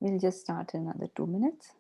We'll just start in another 2 minutes.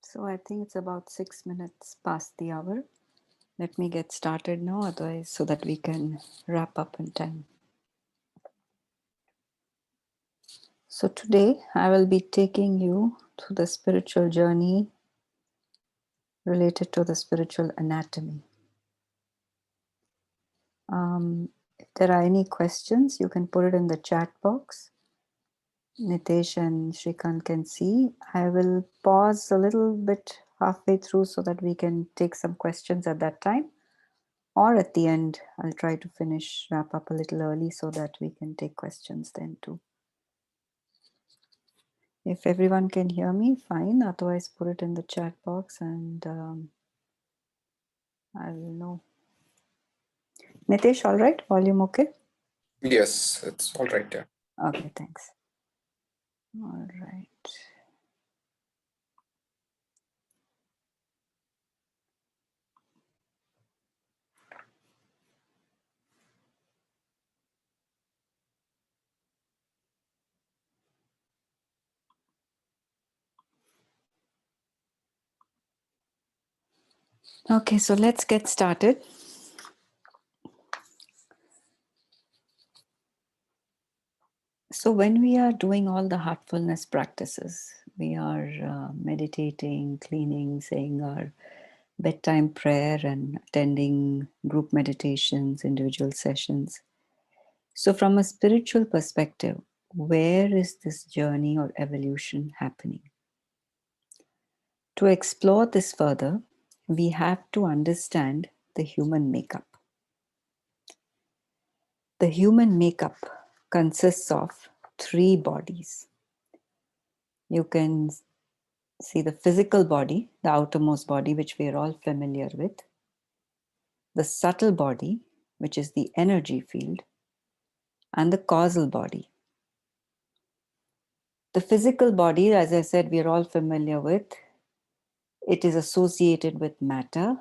So I think it's about 6 minutes past the hour. Let me get started now, otherwise, so that we can wrap up in time. So today I will be taking you through the spiritual journey related to the spiritual anatomy. If there are any questions, you can put it in the chat box. Nitesh and Shrikant can see. I will pause a little bit halfway through so that we can take some questions at that time. Or at the end, I'll try to wrap up a little early so that we can take questions then too. If everyone can hear me, fine. Otherwise, put it in the chat box and I will know. Nitesh, all right? Volume okay? Yes, it's all right. Yeah. Okay, thanks. All right. Okay, so let's get started. So when we are doing all the heartfulness practices, we are meditating, cleaning, saying our bedtime prayer and attending group meditations, individual sessions. So from a spiritual perspective, where is this journey or evolution happening? To explore this further, we have to understand the human makeup. The human makeup consists of 3 bodies. You can see the physical body, the outermost body, which we are all familiar with, the subtle body, which is the energy field, and the causal body. The physical body, as I said, we are all familiar with. It is associated with matter,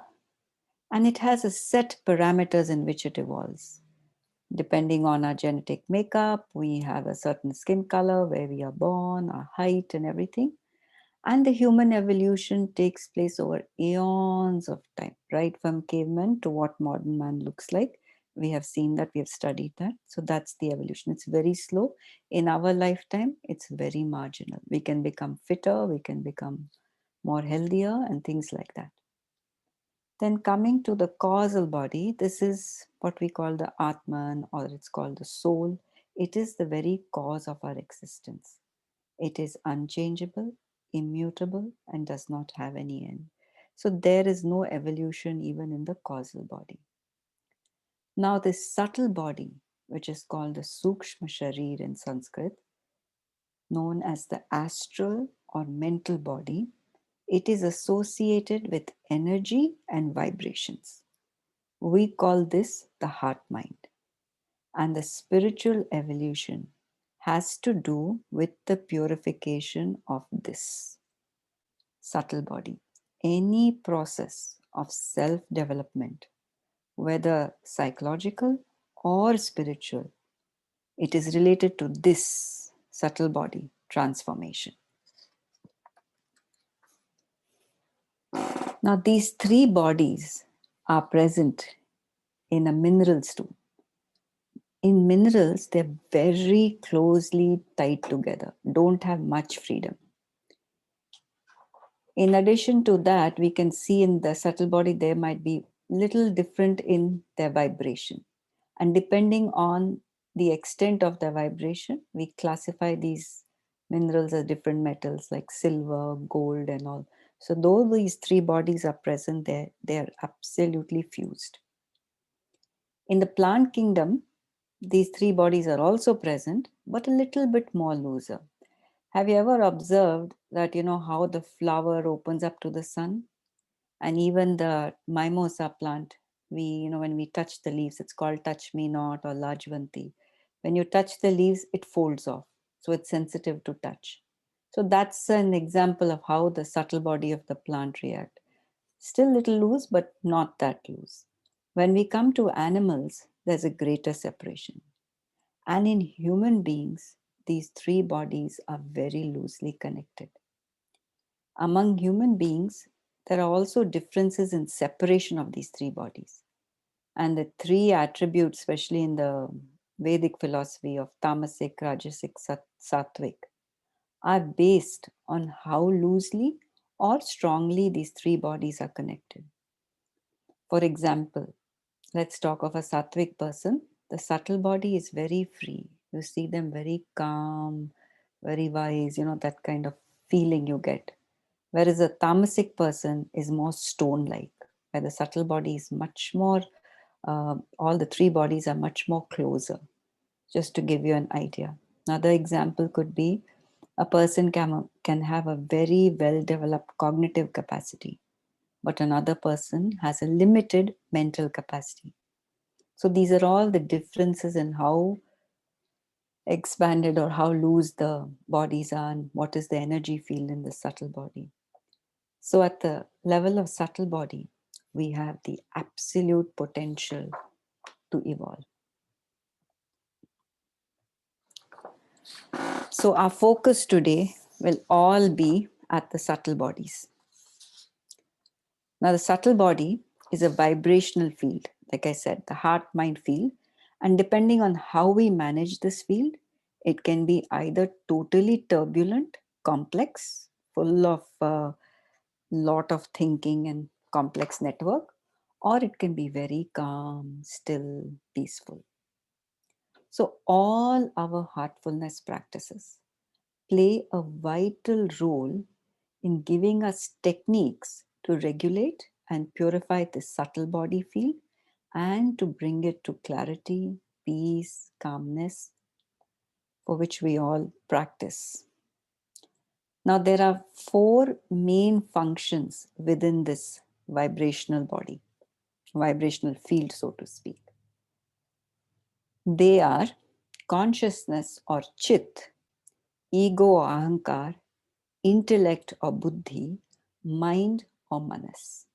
and it has a set parameters in which it evolves. Depending on our genetic makeup, we have a certain skin color, where we are born, our height and everything. And the human evolution takes place over eons of time, right from caveman to what modern man looks like. We have seen that, we have studied that. So that's the evolution. It's very slow. In our lifetime, it's very marginal. We can become fitter, we can become more healthier and things like that. Then coming to the causal body, this is what we call the Atman, or it's called the soul. It is the very cause of our existence. It is unchangeable, immutable, and does not have any end. So there is no evolution even in the causal body. Now this subtle body, which is called the Sukshma Sharir in Sanskrit, known as the astral or mental body, It is associated with energy and vibrations. We call this the heart mind. And the spiritual evolution has to do with the purification of this subtle body. Any process of self development, whether psychological or spiritual, it is related to this subtle body transformation. Now, these three bodies are present in a mineral stone. In minerals, they're very closely tied together, don't have much freedom. In addition to that, we can see in the subtle body, there might be little different in their vibration. And depending on the extent of the vibration, we classify these minerals as different metals like silver, gold, and all. So, though these three bodies are present there, they are absolutely fused. In the plant kingdom, these three bodies are also present, but a little bit more looser. Have you ever observed that, how the flower opens up to the sun? And even the mimosa plant, when we touch the leaves, it's called touch me not or lajvanti. When you touch the leaves, it folds off. So it's sensitive to touch. So that's an example of how the subtle body of the plant react. Still little loose, but not that loose. When we come to animals, there's a greater separation. And in human beings, these three bodies are very loosely connected. Among human beings, there are also differences in separation of these three bodies. And the three attributes, especially in the Vedic philosophy of tamasic, rajasic, sattvic, are based on how loosely or strongly these three bodies are connected. For example, let's talk of a sattvic person. The subtle body is very free. You see them very calm, very wise, that kind of feeling you get. Whereas a tamasic person is more stone like, where the subtle body is much more, all the three bodies are much more closer, just to give you an idea. Another example could be a person can have a very well developed cognitive capacity, but another person has a limited mental capacity. So these are all the differences in how expanded or how loose the bodies are and what is the energy field in the subtle body. So at the level of subtle body, we have the absolute potential to evolve. So our focus today will all be at the subtle bodies. Now, the subtle body is a vibrational field, like I said, the heart mind field. And depending on how we manage this field, it can be either totally turbulent, complex, full of lot of thinking and complex network, or it can be very calm, still, peaceful. So, all our heartfulness practices play a vital role in giving us techniques to regulate and purify the subtle body field and to bring it to clarity, peace, calmness, for which we all practice. Now, there are four main functions within this vibrational body, vibrational field, so to speak. They are consciousness or chit, ego or ahankar, intellect or buddhi, mind or manas.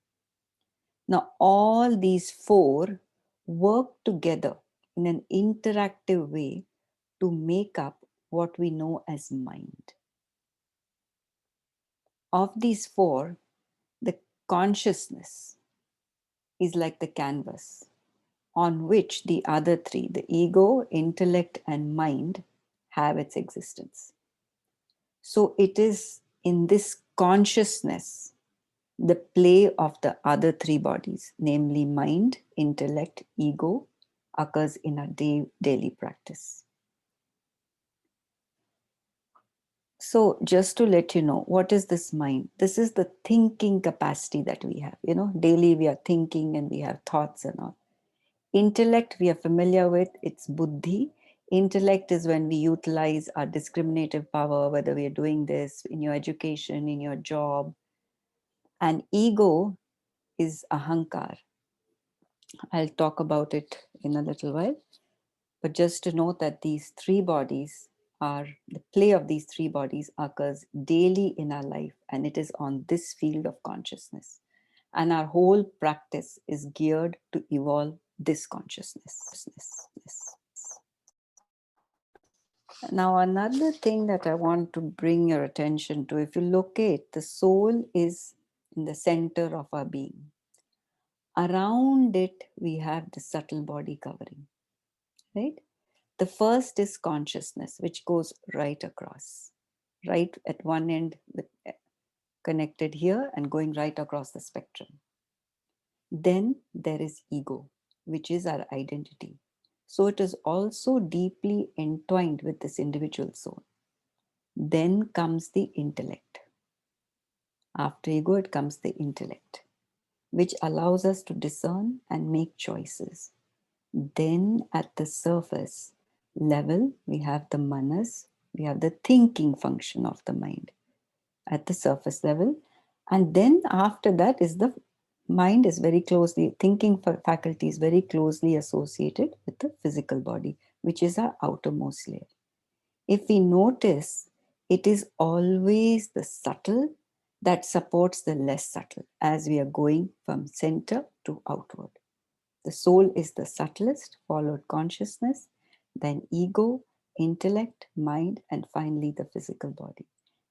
Now, all these four work together in an interactive way to make up what we know as mind. Of these four, the consciousness is like the canvas on which the other three, the ego, intellect, and mind, have its existence. So it is in this consciousness the play of the other three bodies, namely mind, intellect, ego, occurs in our daily practice. So, just to let you know, what is this mind? This is the thinking capacity that we have. Daily we are thinking and we have thoughts and all. Intellect, we are familiar with, it's buddhi. Intellect is when we utilize our discriminative power, whether we are doing this in your education, in your job, And ego is ahankar. I'll talk about it in a little while. But just to note that these three bodies are, the play of these three bodies occurs daily in our life, and it is on this field of consciousness. And our whole practice is geared to evolve this consciousness. Now, another thing that I want to bring your attention to, if you locate, the soul is in the center of our being. Around it, we have the subtle body covering, right? The first is consciousness, which goes right across, right at one end, with connected here and going right across the spectrum. Then there is ego, which is our identity. So it is also deeply entwined with this individual soul. Then comes the intellect. After ego, it comes the intellect, which allows us to discern and make choices. Then at the surface level, we have the manas, we have the thinking function of the mind at the surface level. And then after that is the mind is very closely, thinking faculty is very closely associated with the physical body, which is our outermost layer. If we notice, it is always the subtle that supports the less subtle as we are going from center to outward. The soul is the subtlest, followed consciousness, then ego, intellect, mind, and finally the physical body.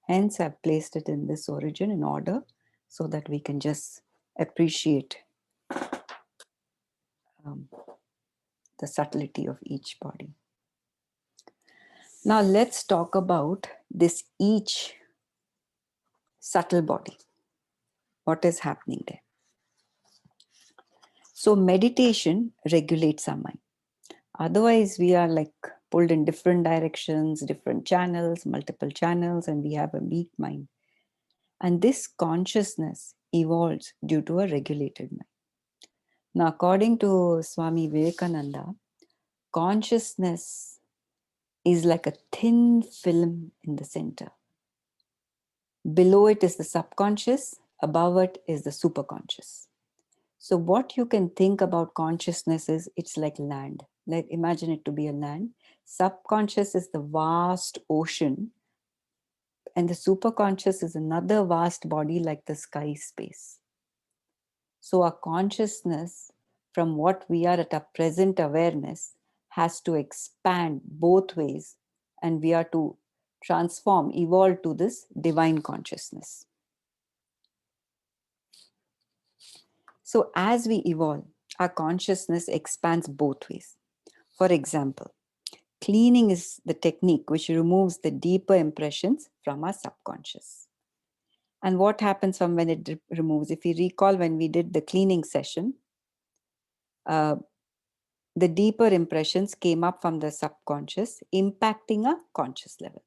Hence, I've placed it in this origin in order so that we can just appreciate um, the subtlety of each body. Now, let's talk about this each subtle body. What is happening there? So, meditation regulates our mind. Otherwise, we are like pulled in different directions, different channels, multiple channels, and we have a weak mind. And this consciousness evolves due to a regulated mind. Now, according to Swami Vivekananda, consciousness is like a thin film in the center. Below it is the subconscious, above it is the superconscious. So, what you can think about consciousness is it's like land. Like imagine it to be a land. Subconscious is the vast ocean, and the superconscious is another vast body like the sky space. So, our consciousness, from what we are at our present awareness, has to expand both ways, and we are to transform, evolve to this divine consciousness. So, as we evolve, our consciousness expands both ways. For example, cleaning is the technique which removes the deeper impressions from our subconscious. And what happens from when it removes? If you recall, when we did the cleaning session, uh, the deeper impressions came up from the subconscious, impacting our conscious level.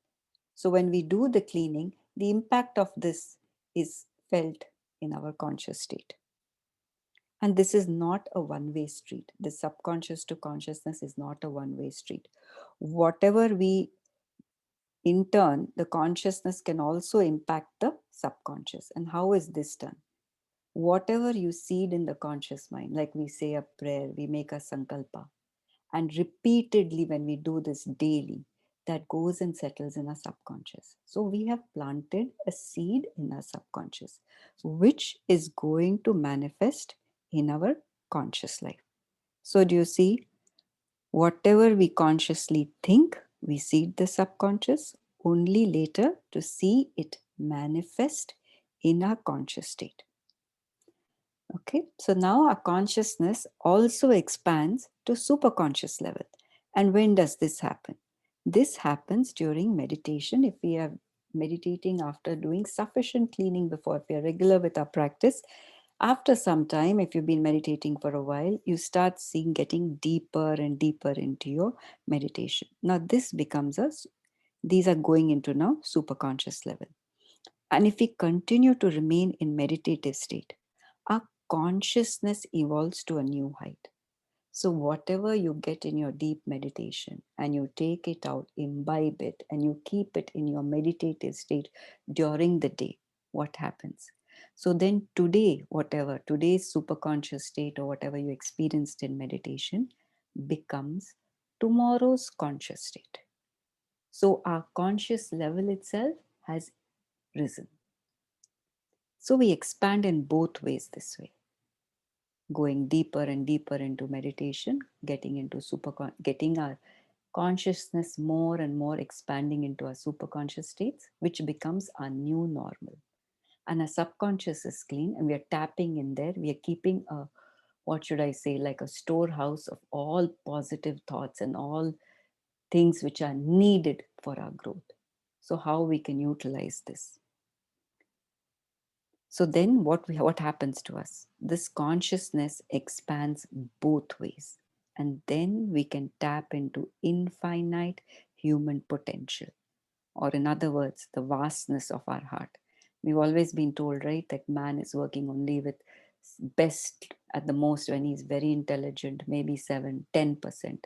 So when we do the cleaning, the impact of this is felt in our conscious state. And this is not a one-way street. The subconscious to consciousness is not a one-way street. Whatever we in turn, the consciousness can also impact the subconscious. And how is this done? Whatever you seed in the conscious mind, like we say a prayer, we make a sankalpa, and repeatedly when we do this daily, that goes and settles in our subconscious. So we have planted a seed in our subconscious, which is going to manifest in our conscious life. So do you see? Whatever we consciously think, we seed the subconscious only later to see it manifest in our conscious state. Okay, so now our consciousness also expands to superconscious level. And when does this happen? This happens during meditation. If we are meditating after doing sufficient cleaning before, if we are regular with our practice, after some time, if you've been meditating for a while, you start seeing getting deeper and deeper into your meditation. Now, these are going into now superconscious level. And if we continue to remain in meditative state, our consciousness evolves to a new height. So, whatever you get in your deep meditation and you take it out, imbibe it, and you keep it in your meditative state during the day, what happens? So then today, whatever today's superconscious state or whatever you experienced in meditation becomes tomorrow's conscious state. So our conscious level itself has risen. So we expand in both ways this way, going deeper and deeper into meditation, getting our consciousness more and more expanding into our superconscious states, which becomes our new normal. And our subconscious is clean, and we are tapping in there. We are keeping a, what should I say, like a storehouse of all positive thoughts and all things which are needed for our growth. So how we can utilize this? So then what happens to us? This consciousness expands both ways. And then we can tap into infinite human potential, or in other words, the vastness of our heart. We've always been told, right, that man is working only with best at the most when he's very intelligent, maybe 7, 10%.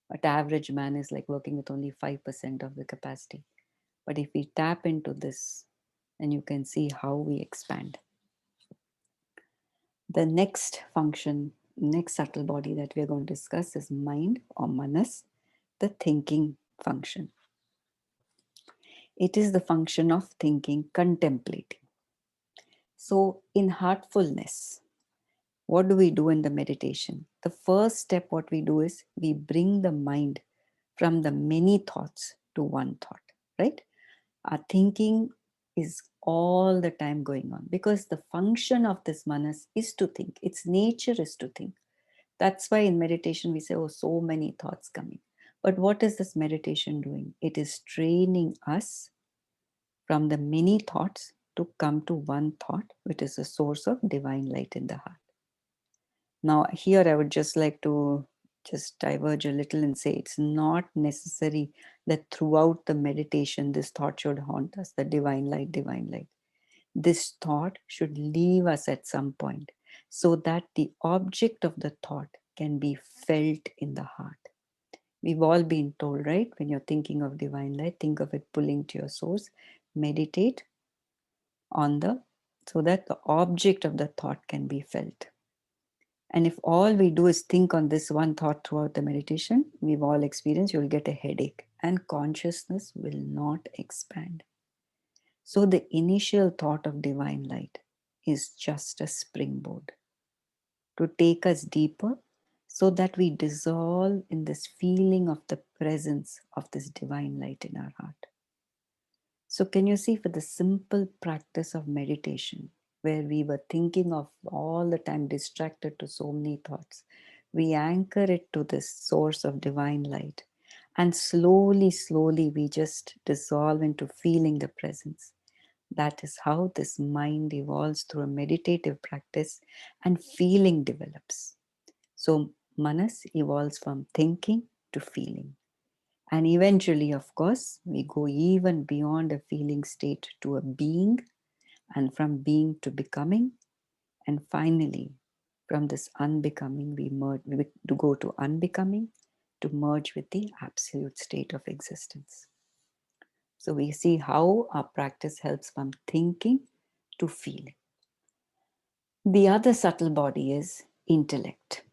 But average man is like working with only 5% of the capacity. But if we tap into this, then you can see how we expand. The next function, next subtle body that we are going to discuss is mind or manas, the thinking function. It is the function of thinking, contemplating. So, in heartfulness, what do we do in the meditation? The first step, what we do is we bring the mind from the many thoughts to one thought, right? Our thinking is all the time going on because the function of this manas is to think. Its nature is to think. That's why in meditation we say, oh, so many thoughts coming. But what is this meditation doing? It is training us from the many thoughts to come to one thought, which is the source of divine light in the heart. Now, here I would just like to just diverge a little and say it's not necessary that throughout the meditation this thought should haunt us, the divine light, divine light. This thought should leave us at some point so that the object of the thought can be felt in the heart. We've all been told, right? When you're thinking of divine light, think of it pulling to your source. Meditate on the so that the object of the thought can be felt. And if all we do is think on this one thought throughout the meditation, we've all experienced you'll get a headache and consciousness will not expand. So the initial thought of divine light is just a springboard to take us deeper so that we dissolve in this feeling of the presence of this divine light in our heart. So, can you see for the simple practice of meditation, where we were thinking of all the time, distracted to so many thoughts, we anchor it to this source of divine light, and slowly, slowly, we just dissolve into feeling the presence. That is how this mind evolves through a meditative practice and feeling develops. So, manas evolves from thinking to feeling. And eventually, of course, we go even beyond a feeling state to a being, and from being to becoming. And finally, from this unbecoming, we to go to unbecoming to merge with the absolute state of existence. So we see how our practice helps from thinking to feeling. The other subtle body is intellect.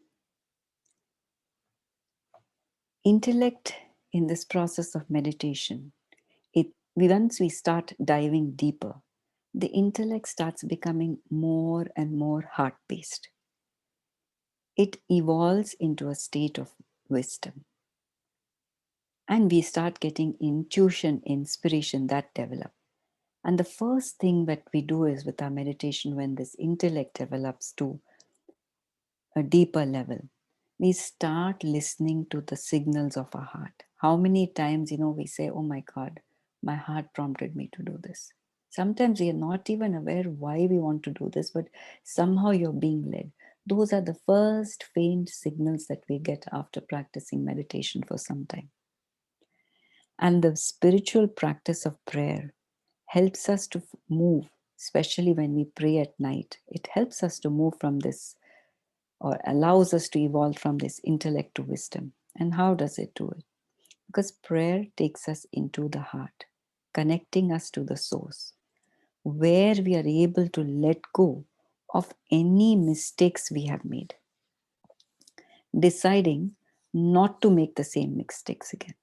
Intellect in this process of meditation, once we start diving deeper, the intellect starts becoming more and more heart based. It evolves into a state of wisdom. And we start getting intuition, inspiration that develop. And the first thing that we do is with our meditation, when this intellect develops to a deeper level, we start listening to the signals of our heart. How many times, we say, oh my God, my heart prompted me to do this. Sometimes we are not even aware why we want to do this, but somehow you're being led. Those are the first faint signals that we get after practicing meditation for some time. And the spiritual practice of prayer helps us to move, especially when we pray at night. It helps us to move from this, or allows us to evolve from this intellect to wisdom. And how does it do it? Because prayer takes us into the heart, connecting us to the source. where we are able to let go of any mistakes we have made, deciding not to make the same mistakes again.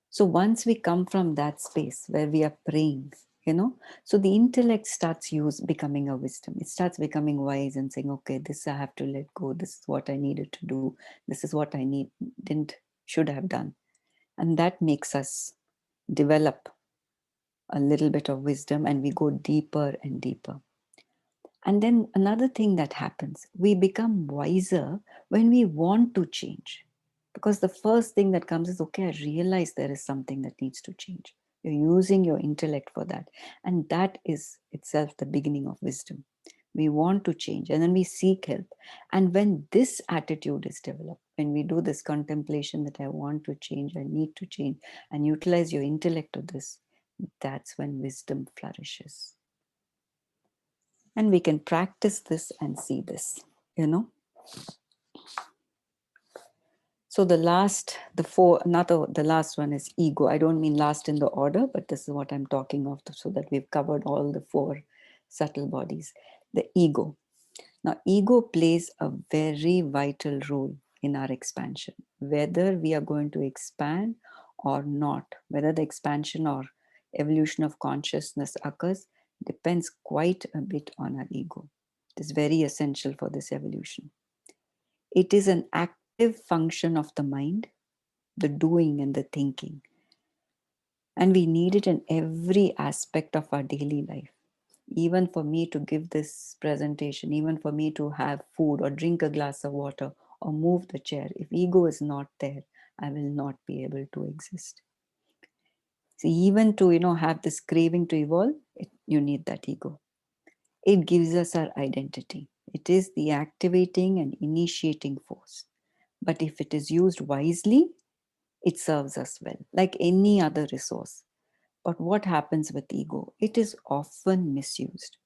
So once we come from that space where we are praying, so the intellect starts becoming a wisdom. It starts becoming wise and saying, okay, this I have to let go. This is what I needed to do. This is what didn't should have done. And that makes us develop a little bit of wisdom, and we go deeper and deeper. And then another thing that happens, we become wiser when we want to change. Because the first thing that comes is, okay, I realize there is something that needs to change. You're using your intellect for that. And that is itself the beginning of wisdom. We want to change and then we seek help. And when this attitude is developed, when we do this contemplation that I want to change, I need to change, and utilize your intellect to this, that's when wisdom flourishes. And we can practice this and see this, you know. So the last one is ego. I don't mean last in the order, but this is what I'm talking of, so that we've covered all the four subtle bodies. The ego. Now, ego plays a very vital role in our expansion, whether we are going to expand or not, whether the expansion or evolution of consciousness occurs depends quite a bit on our ego. It is very essential for this evolution. It is an active function of the mind, the doing and the thinking. And we need it in every aspect of our daily life. Even for me to give this presentation, even for me to have food or drink a glass of water or move the chair, if ego is not there, I will not be able to exist. So even to have this craving to evolve, you need that ego. It gives us our identity. It is the activating and initiating force. But if it is used wisely, it serves us well, like any other resource. But what happens with ego? It is often misused.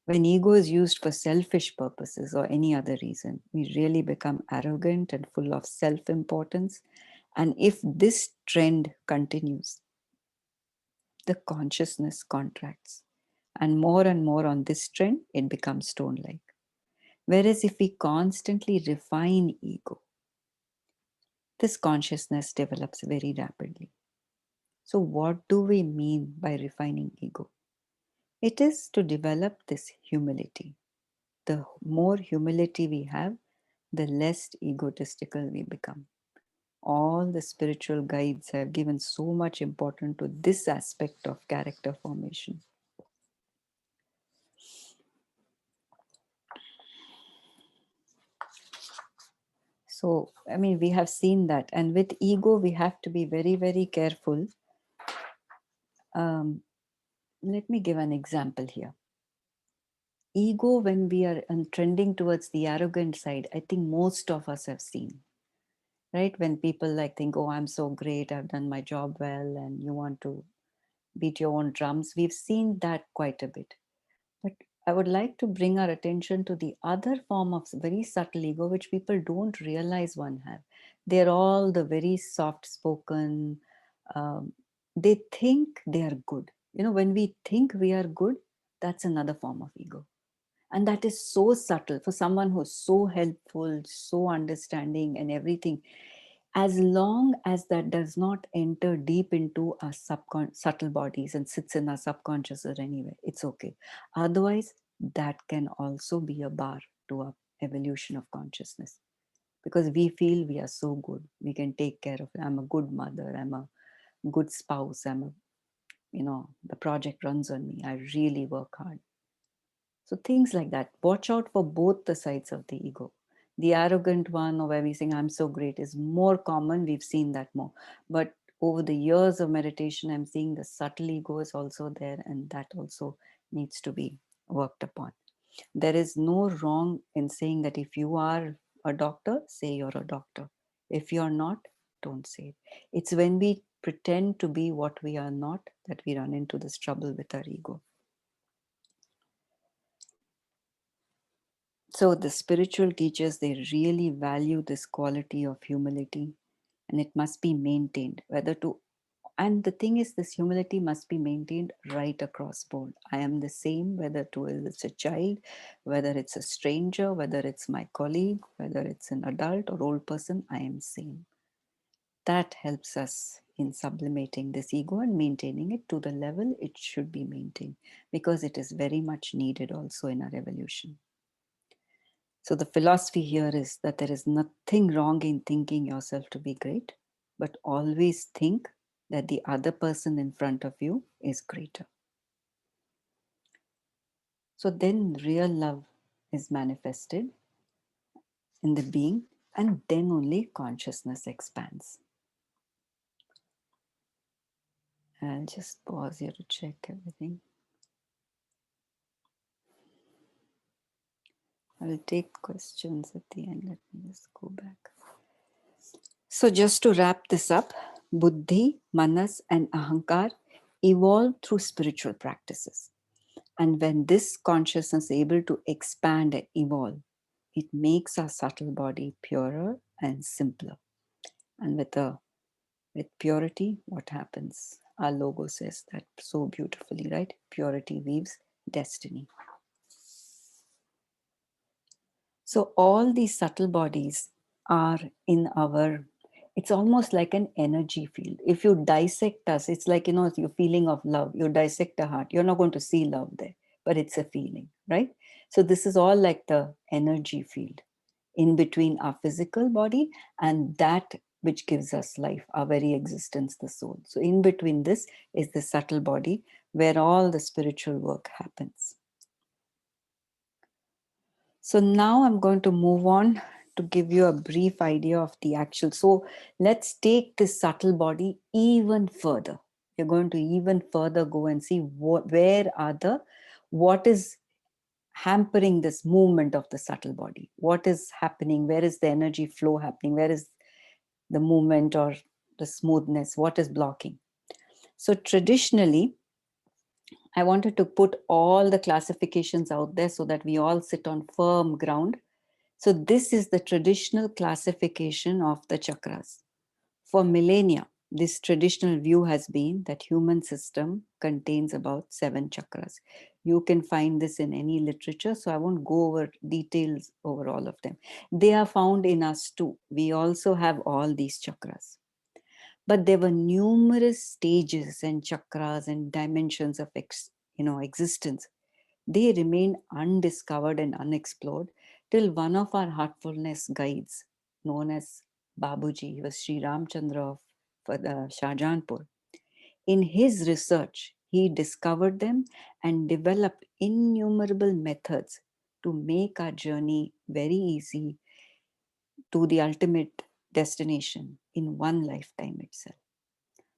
When ego is used for selfish purposes or any other reason, we really become arrogant and full of self importance. And if this trend continues, the consciousness contracts. And more on this trend, it becomes stone like. Whereas if we constantly refine ego, this consciousness develops very rapidly. So, what do we mean by refining ego? It is to develop this humility. The more humility we have, the less egotistical we become. All the spiritual guides have given so much importance to this aspect of character formation. So, I mean, we have seen that. And with ego, we have to be very, very careful. Um, Let me give an example here. Ego, when we are trending towards the arrogant side, I think most of us have seen, right? When people like think, oh, I'm so great, I've done my job well, and you want to beat your own drums. We've seen that quite a bit. But I would like to bring our attention to the other form of very subtle ego, which people don't realize one have. They're all the very soft spoken. Um, they think they are good. When we think we are good, that's another form of ego. And that is so subtle for someone who's so helpful, so understanding, and everything. As long as that does not enter deep into our subtle bodies and sits in our subconscious or anywhere, it's okay. Otherwise, that can also be a bar to our evolution of consciousness, because we feel we are so good, we can take care of it. I'm a good mother, I'm a good spouse, the project runs on me, I really work hard. So things like that. Watch out for both the sides of the ego. The arrogant one, or where we saying I'm so great, is more common. We've seen that more. But over the years of meditation, I'm seeing the subtle ego is also there, and that also needs to be worked upon. There is no wrong in saying that if you are a doctor, say you're a doctor. If you're not, don't say it. It's when we pretend to be what we are not that we run into this trouble with our ego. So the spiritual teachers, they really value this quality of humility, and it must be maintained, whether to And the thing is, this humility must be maintained right across board. I am the same, whether it's a child, whether it's a stranger, whether it's my colleague, whether it's an adult or old person, I am same. That helps us in sublimating this ego and maintaining it to the level it should be maintained, because it is very much needed also in our evolution. So, the philosophy here is that there is nothing wrong in thinking yourself to be great, but always think that the other person in front of you is greater. So, then real love is manifested in the being, and then only consciousness expands. I'll just pause here to check everything. I will take questions at the end. Let me just go back. So, just to wrap this up, Buddhi, Manas, and Ahankar evolve through spiritual practices. And when this consciousness is able to expand and evolve, it makes our subtle body purer and simpler. And with purity, what happens? Our logo says that so beautifully, right? Purity weaves destiny. So all these subtle bodies are in our, it's almost like an energy field. If you dissect us, it's like, your feeling of love. You dissect a heart, you're not going to see love there, but it's a feeling, right? So this is all like the energy field in between our physical body and that which gives us life, our very existence, the soul. So in between this is the subtle body where all the spiritual work happens. So now I'm going to move on to give you a brief idea of the actual. So let's take this subtle body even further. We're going to even further go and see what is hampering this movement of the subtle body. What is happening? Where is the energy flow happening? Where is the movement or the smoothness? What is blocking? So traditionally, I wanted to put all the classifications out there so that we all sit on firm ground. So, this is the traditional classification of the chakras. For millennia, this traditional view has been that human system contains about 7 chakras. You can find this in any literature, so I won't go over details over all of them. They are found in us too. We also have all these chakras. But there were numerous stages and chakras and dimensions of existence. They remain undiscovered and unexplored till one of our heartfulness guides, known as Babuji, he was Sri Ramchandra of for the Shahjahanpur. In his research, he discovered them and developed innumerable methods to make our journey very easy to the ultimate destination in one lifetime itself.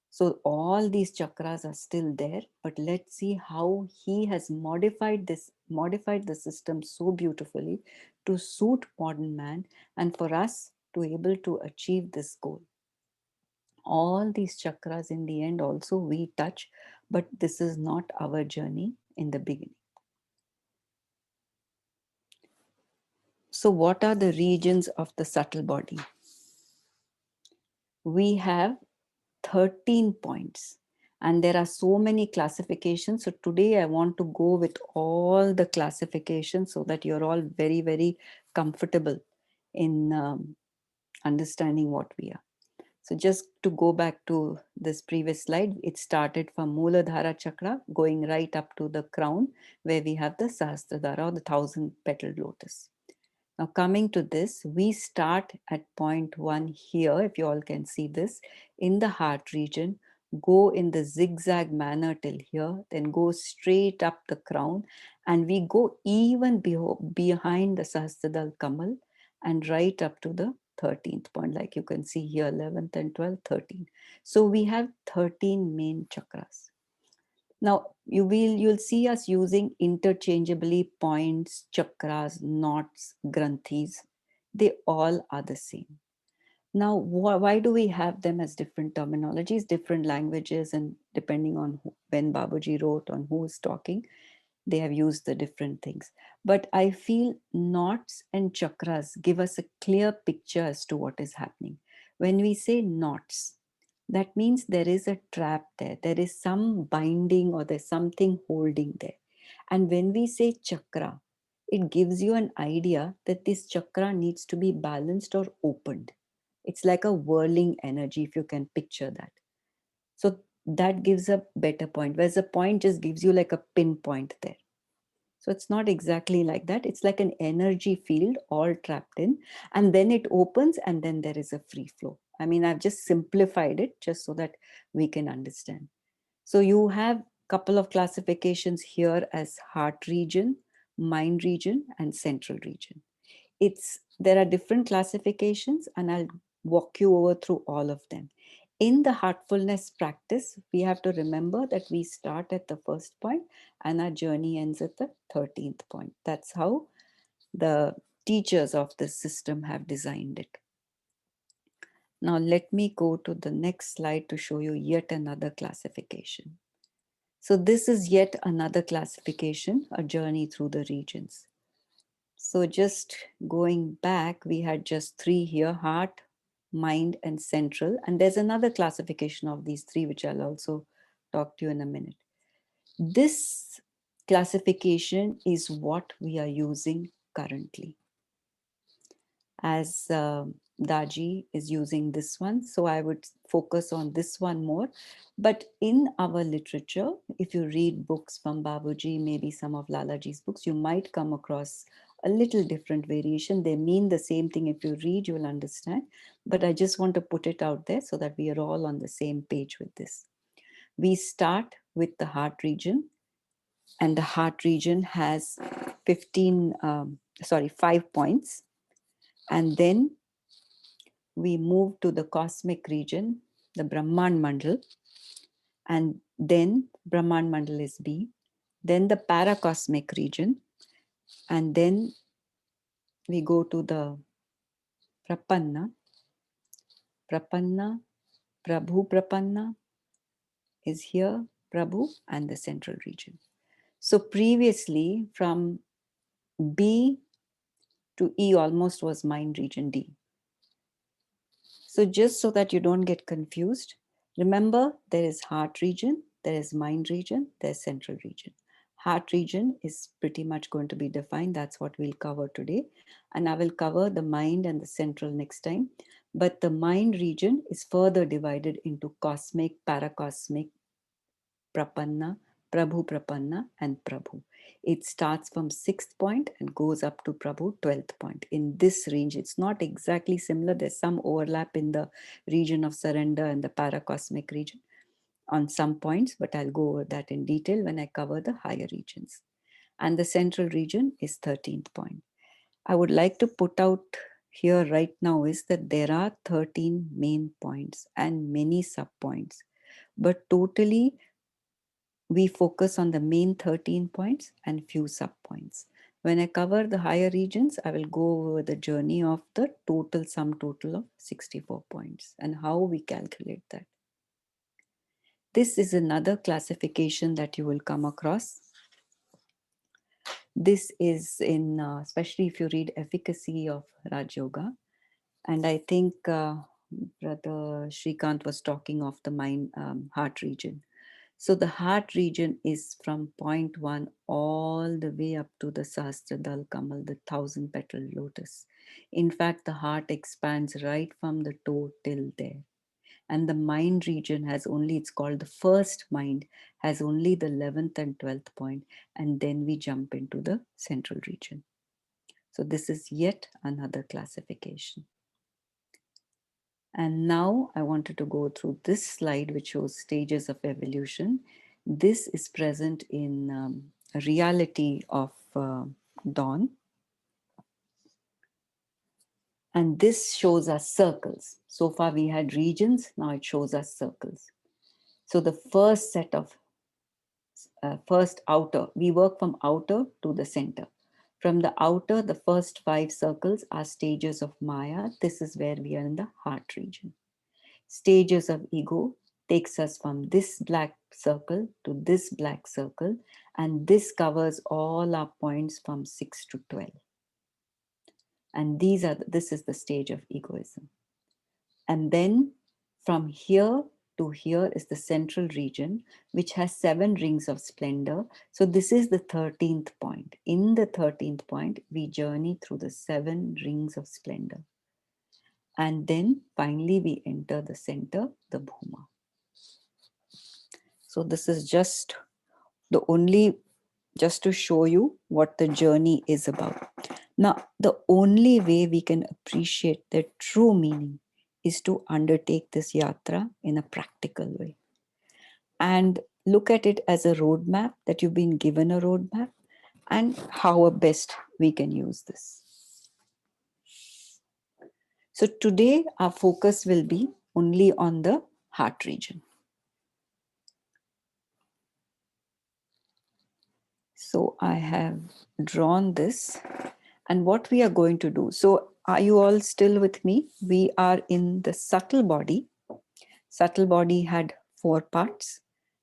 So all these chakras are still there, but let's see how he has modified the system so beautifully to suit modern man and for us to able to achieve this goal. All these chakras in the end also we touch, but this is not our journey in the beginning. So what are the regions of the subtle body? We have 13 points and there are so many classifications. So today I want to go with all the classifications so that you're all very, very comfortable in understanding what we are. So just to go back to this previous slide, it started from Mooladhara Chakra going right up to the crown where we have the Sahasradhara or the 1,000-petaled lotus. Now coming to this, we start at point 1 here, if you all can see this, in the heart region, go in the zigzag manner till here, then go straight up the crown, and we go even behind the Sahasradhara Kamal and right up to the 13th point, like you can see here, 11th and 12th, 13. So we have 13 main chakras. Now you'll see us using interchangeably points, chakras, knots, granthis. They all are the same. Now, why do we have them as different terminologies, different languages, and depending on when Babaji wrote, on who is talking, they have used the different things. But I feel knots and chakras give us a clear picture as to what is happening. When we say knots, that means there is a trap there. There is some binding or there's something holding there. And when we say chakra, it gives you an idea that this chakra needs to be balanced or opened. It's like a whirling energy, if you can picture that. So that gives a better point, whereas a point just gives you like a pinpoint there. So it's not exactly like that. It's like an energy field all trapped in, and then it opens, and then there is a free flow. I mean, I've just simplified it just so that we can understand. So you have a couple of classifications here as heart region, mind region, and central region. It's there are different classifications, and I'll walk you over through all of them. In the heartfulness practice, we have to remember that we start at the first point and our journey ends at the 13th point. That's how the teachers of this system have designed it. Now let me go to the next slide to show you yet another classification. So this is yet another classification, a journey through the regions. So just going back, we had just three here: heart, mind, and central. And there's another classification of these three, which I'll also talk to you in a minute. This classification is what we are using currently, as Daji is using this one. So I would focus on this one more. But in our literature, if you read books from Babuji, maybe some of Lalaji's books, you might come across a little different variation. They mean the same thing. If you read, you'll understand. But I just want to put it out there so that we are all on the same page with this. We start with the heart region, and the heart region has 5 points. And then we move to the cosmic region, the Brahman Mandal, and then Brahman Mandal is B, then the paracosmic region, and then we go to the Prapanna, Prapanna, Prabhu Prapanna is here, Prabhu, and the central region. So previously from B to E almost was mind region D. So just so that you don't get confused, remember there is heart region, there is mind region, there's central region. Heart region is pretty much going to be defined. That's what we'll cover today. And I will cover the mind and the central next time. But the mind region is further divided into cosmic, paracosmic, Prapanna, Prabhu Prapanna, and Prabhu. It starts from 6th point and goes up to Prabhu 12th point. In this range, it's not exactly similar. There's some overlap in the region of surrender and the paracosmic region on some points, but I'll go over that in detail when I cover the higher regions. And the central region is 13th point. I would like to put out here right now is that there are 13 main points and many sub points, but totally we focus on the main 13 points and few sub points. When I cover the higher regions, I will go over the journey of the total sum total of 64 points and how we calculate that. This is another classification that you will come across. This is in, especially if you read Efficacy of Raj Yoga. And I think Brother Shrikant was talking of the mind, heart region. So the heart region is from point 1 all the way up to the Sahasradal Kamal, the 1,000-petal lotus. In fact, the heart expands right from the toe till there. And the mind region has only, it's called the first mind, has only the 11th and 12th point, and then we jump into the central region. So this is yet another classification. And now I wanted to go through this slide, which shows stages of evolution. This is present in reality of dawn. And this shows us circles. So far we had regions, now it shows us circles. So the first set of, first outer, we work from outer to the center. From the outer, the first 5 circles are stages of Maya. This is where we are in the heart region. Stages of ego takes us from this black circle to this black circle, and this covers all our points from 6 to 12. And this is the stage of egoism. And then from here to here is the central region, which has 7 rings of splendor. So this is the 13th point. In the 13th point, we journey through the 7 rings of splendor. And then finally we enter the center, the Bhuma. So this is the only, just to show you what the journey is about. Now, the only way we can appreciate the true meaning is to undertake this yatra in a practical way and look at it as a roadmap, that you've been given a roadmap, and how best we can use this. So today our focus will be only on the heart region. So I have drawn this, and what we are going to do. So are you all still with me? We are in the subtle body. Subtle body had 4 parts: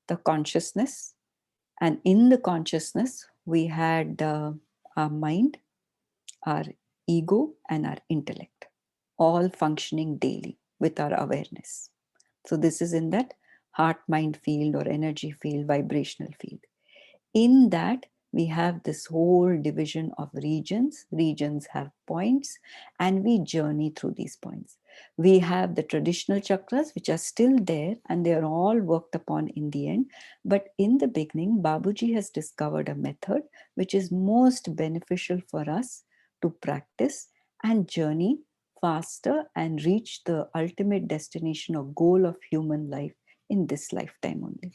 the consciousness, and in the consciousness we had our mind, our ego, and our intellect, all functioning daily with our awareness. So this is in that heart mind field or energy field, vibrational field. In that, we have this whole division of regions. Regions have points, and we journey through these points. We have the traditional chakras, which are still there, and they are all worked upon in the end. But in the beginning, Babuji has discovered a method which is most beneficial for us to practice and journey faster and reach the ultimate destination or goal of human life in this lifetime only.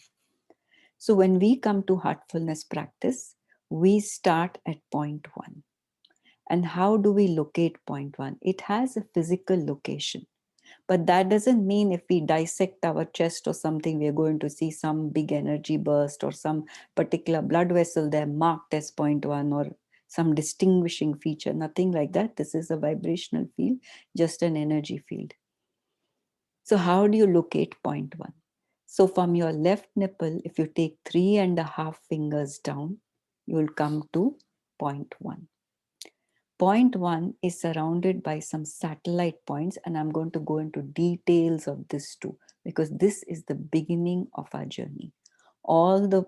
So when we come to heartfulness practice, we start at point 1. And how do we locate point 1? It has a physical location. But that doesn't mean if we dissect our chest or something, we are going to see some big energy burst or some particular blood vessel there marked as point 1 or some distinguishing feature. Nothing like that. This is a vibrational field, just an energy field. So how do you locate point 1? So from your left nipple, if you take 3.5 fingers down, you will come to point 1. Point 1 is surrounded by some satellite points, and I'm going to go into details of this too, because this is the beginning of our journey. All the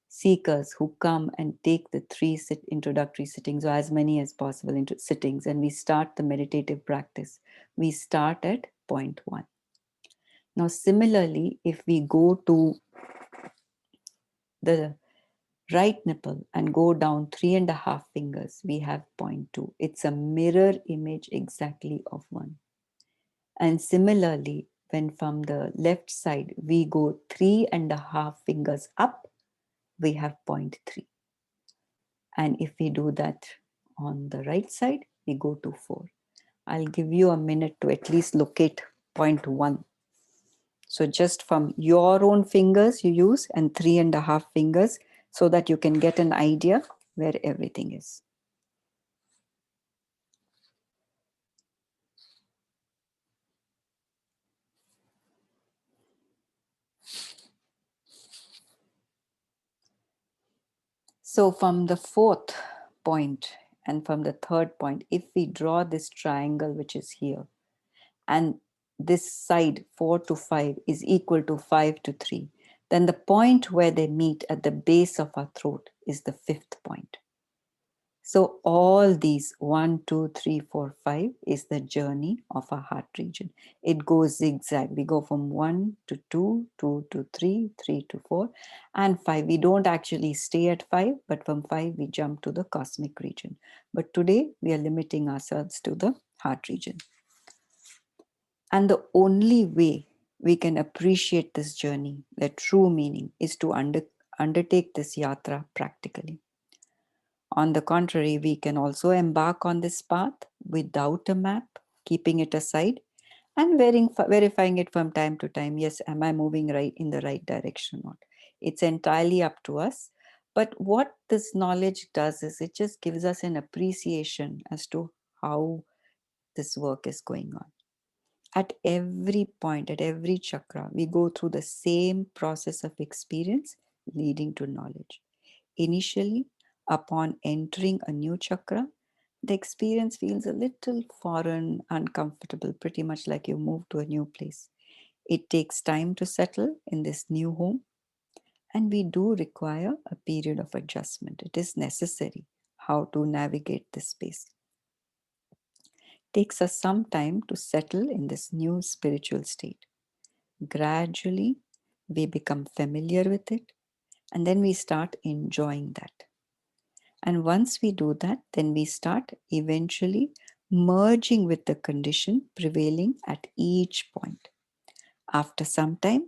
seekers who come and take the 3 introductory sittings, or as many as possible into sittings, and we start the meditative practice, we start at point 1. Now, similarly, if we go to the right nipple and go down 3.5 fingers, we have point 2. It's a mirror image exactly of 1. And similarly, when from the left side, we go 3.5 fingers up, we have point 3. And if we do that on the right side, we go to 4. I'll give you a minute to at least locate point 1. So just from your own fingers you use and 3.5 fingers so that you can get an idea where everything is. So from the 4th point and from the 3rd point, if we draw this triangle which is here, and this side 4 to 5 is equal to 5 to 3, then the point where they meet at the base of our throat is the 5th point. So all these 1, 2, 3, 4, 5 is the journey of our heart region. It goes zigzag. We go from 1 to 2, 2 to 3, 3 to 4, and 5. We don't actually stay at 5, but from 5 we jump to the cosmic region. But today we are limiting ourselves to the heart region. And the only way we can appreciate this journey, the true meaning, is to undertake this yatra practically. On the contrary, we can also embark on this path without a map, keeping it aside and verifying it from time to time. Yes, am I moving right in the right direction or not? It's entirely up to us. But what this knowledge does is it just gives us an appreciation as to how this work is going on. At every point, at every chakra, we go through the same process of experience leading to knowledge. Initially, upon entering a new chakra, the experience feels a little foreign, uncomfortable, pretty much like you move to a new place. It takes time to settle in this new home, and we do require a period of adjustment. It is necessary how to navigate this space. Takes us some time to settle in this new spiritual state. Gradually, we become familiar with it, and then we start enjoying that. And once we do that, then we start eventually merging with the condition prevailing at each point. After some time,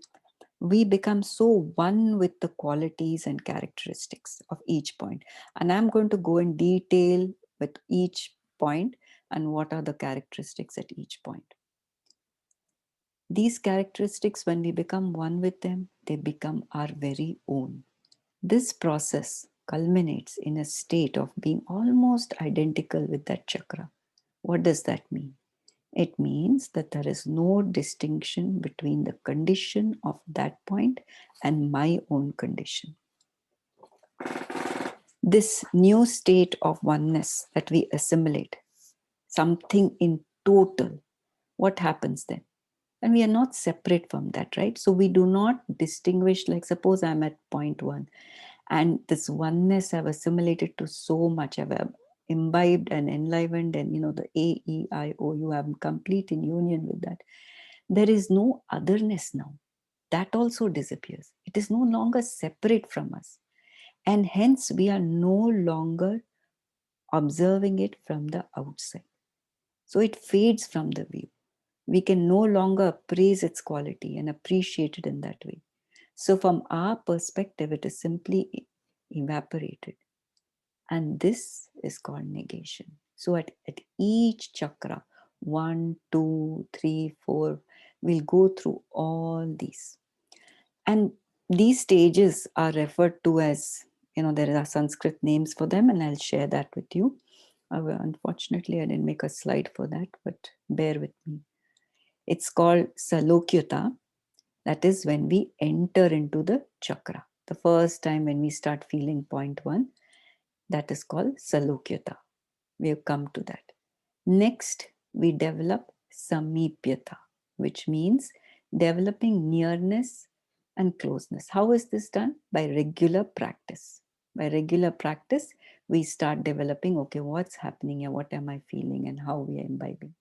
we become so one with the qualities and characteristics of each point. And I'm going to go in detail with each point and what are the characteristics at each point. These characteristics, when we become one with them, they become our very own. This process culminates in a state of being almost identical with that chakra. What does that mean? It means that there is no distinction between the condition of that point and my own condition. This new state of oneness that we assimilate, something in total, what happens then? And we are not separate from that, right? So we do not distinguish, like suppose I'm at point one and this oneness I've assimilated to so much, I've imbibed and enlivened, and the AEIOU, I'm complete in union with that. There is no otherness now. That also disappears. It is no longer separate from us. And hence, we are no longer observing it from the outside. So it fades from the view. We can no longer appraise its quality and appreciate it in that way. So, from our perspective, it is simply evaporated. And this is called negation. So, at each chakra, one, two, three, four, we'll go through all these. And these stages are referred to as, there are Sanskrit names for them, and I'll share that with you. Unfortunately, I didn't make a slide for that, but bear with me. It's called Salokyuta. That is when we enter into the chakra. The first time when we start feeling point one, that is called Salokyuta. We have come to that. Next, we develop Samipyata, which means developing nearness and closeness. How is this done? By regular practice. By regular practice, we start developing, okay, what's happening here? What am I feeling and how we are imbibing?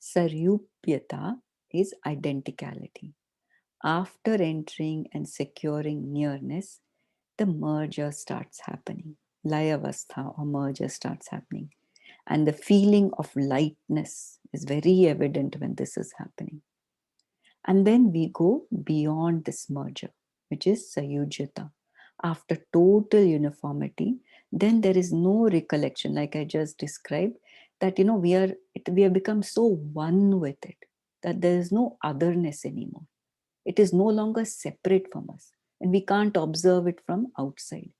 Sarupyata is identicality. After entering and securing nearness, the merger starts happening. Layavastha or merger starts happening. And the feeling of lightness is very evident when this is happening. And then we go beyond this merger, which is Sayujata. After total uniformity, then there is no recollection, like I just described, that we have become so one with it that there is no otherness anymore. It is no longer separate from us, and we can't observe it from outside,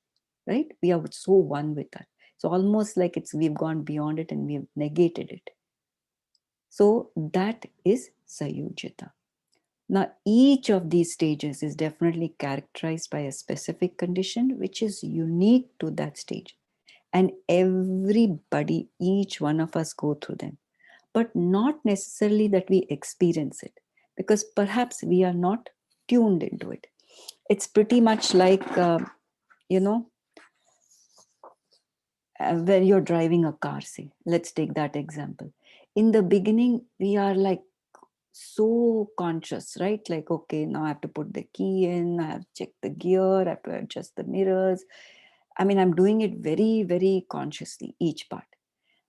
right? We are so one with that. It's almost like we've gone beyond it and we've negated it. So that is Sayujita. Now, each of these stages is definitely characterized by a specific condition which is unique to that stage. And everybody, each one of us go through them, but not necessarily that we experience it, because perhaps we are not tuned into it. It's pretty much like, you know, where you're driving a car, say, let's take that example. In the beginning, we are like so conscious, right? Like, okay, now I have to put the key in, I have to check the gear, I have to adjust the mirrors. I mean, I'm doing it very, very consciously, each part.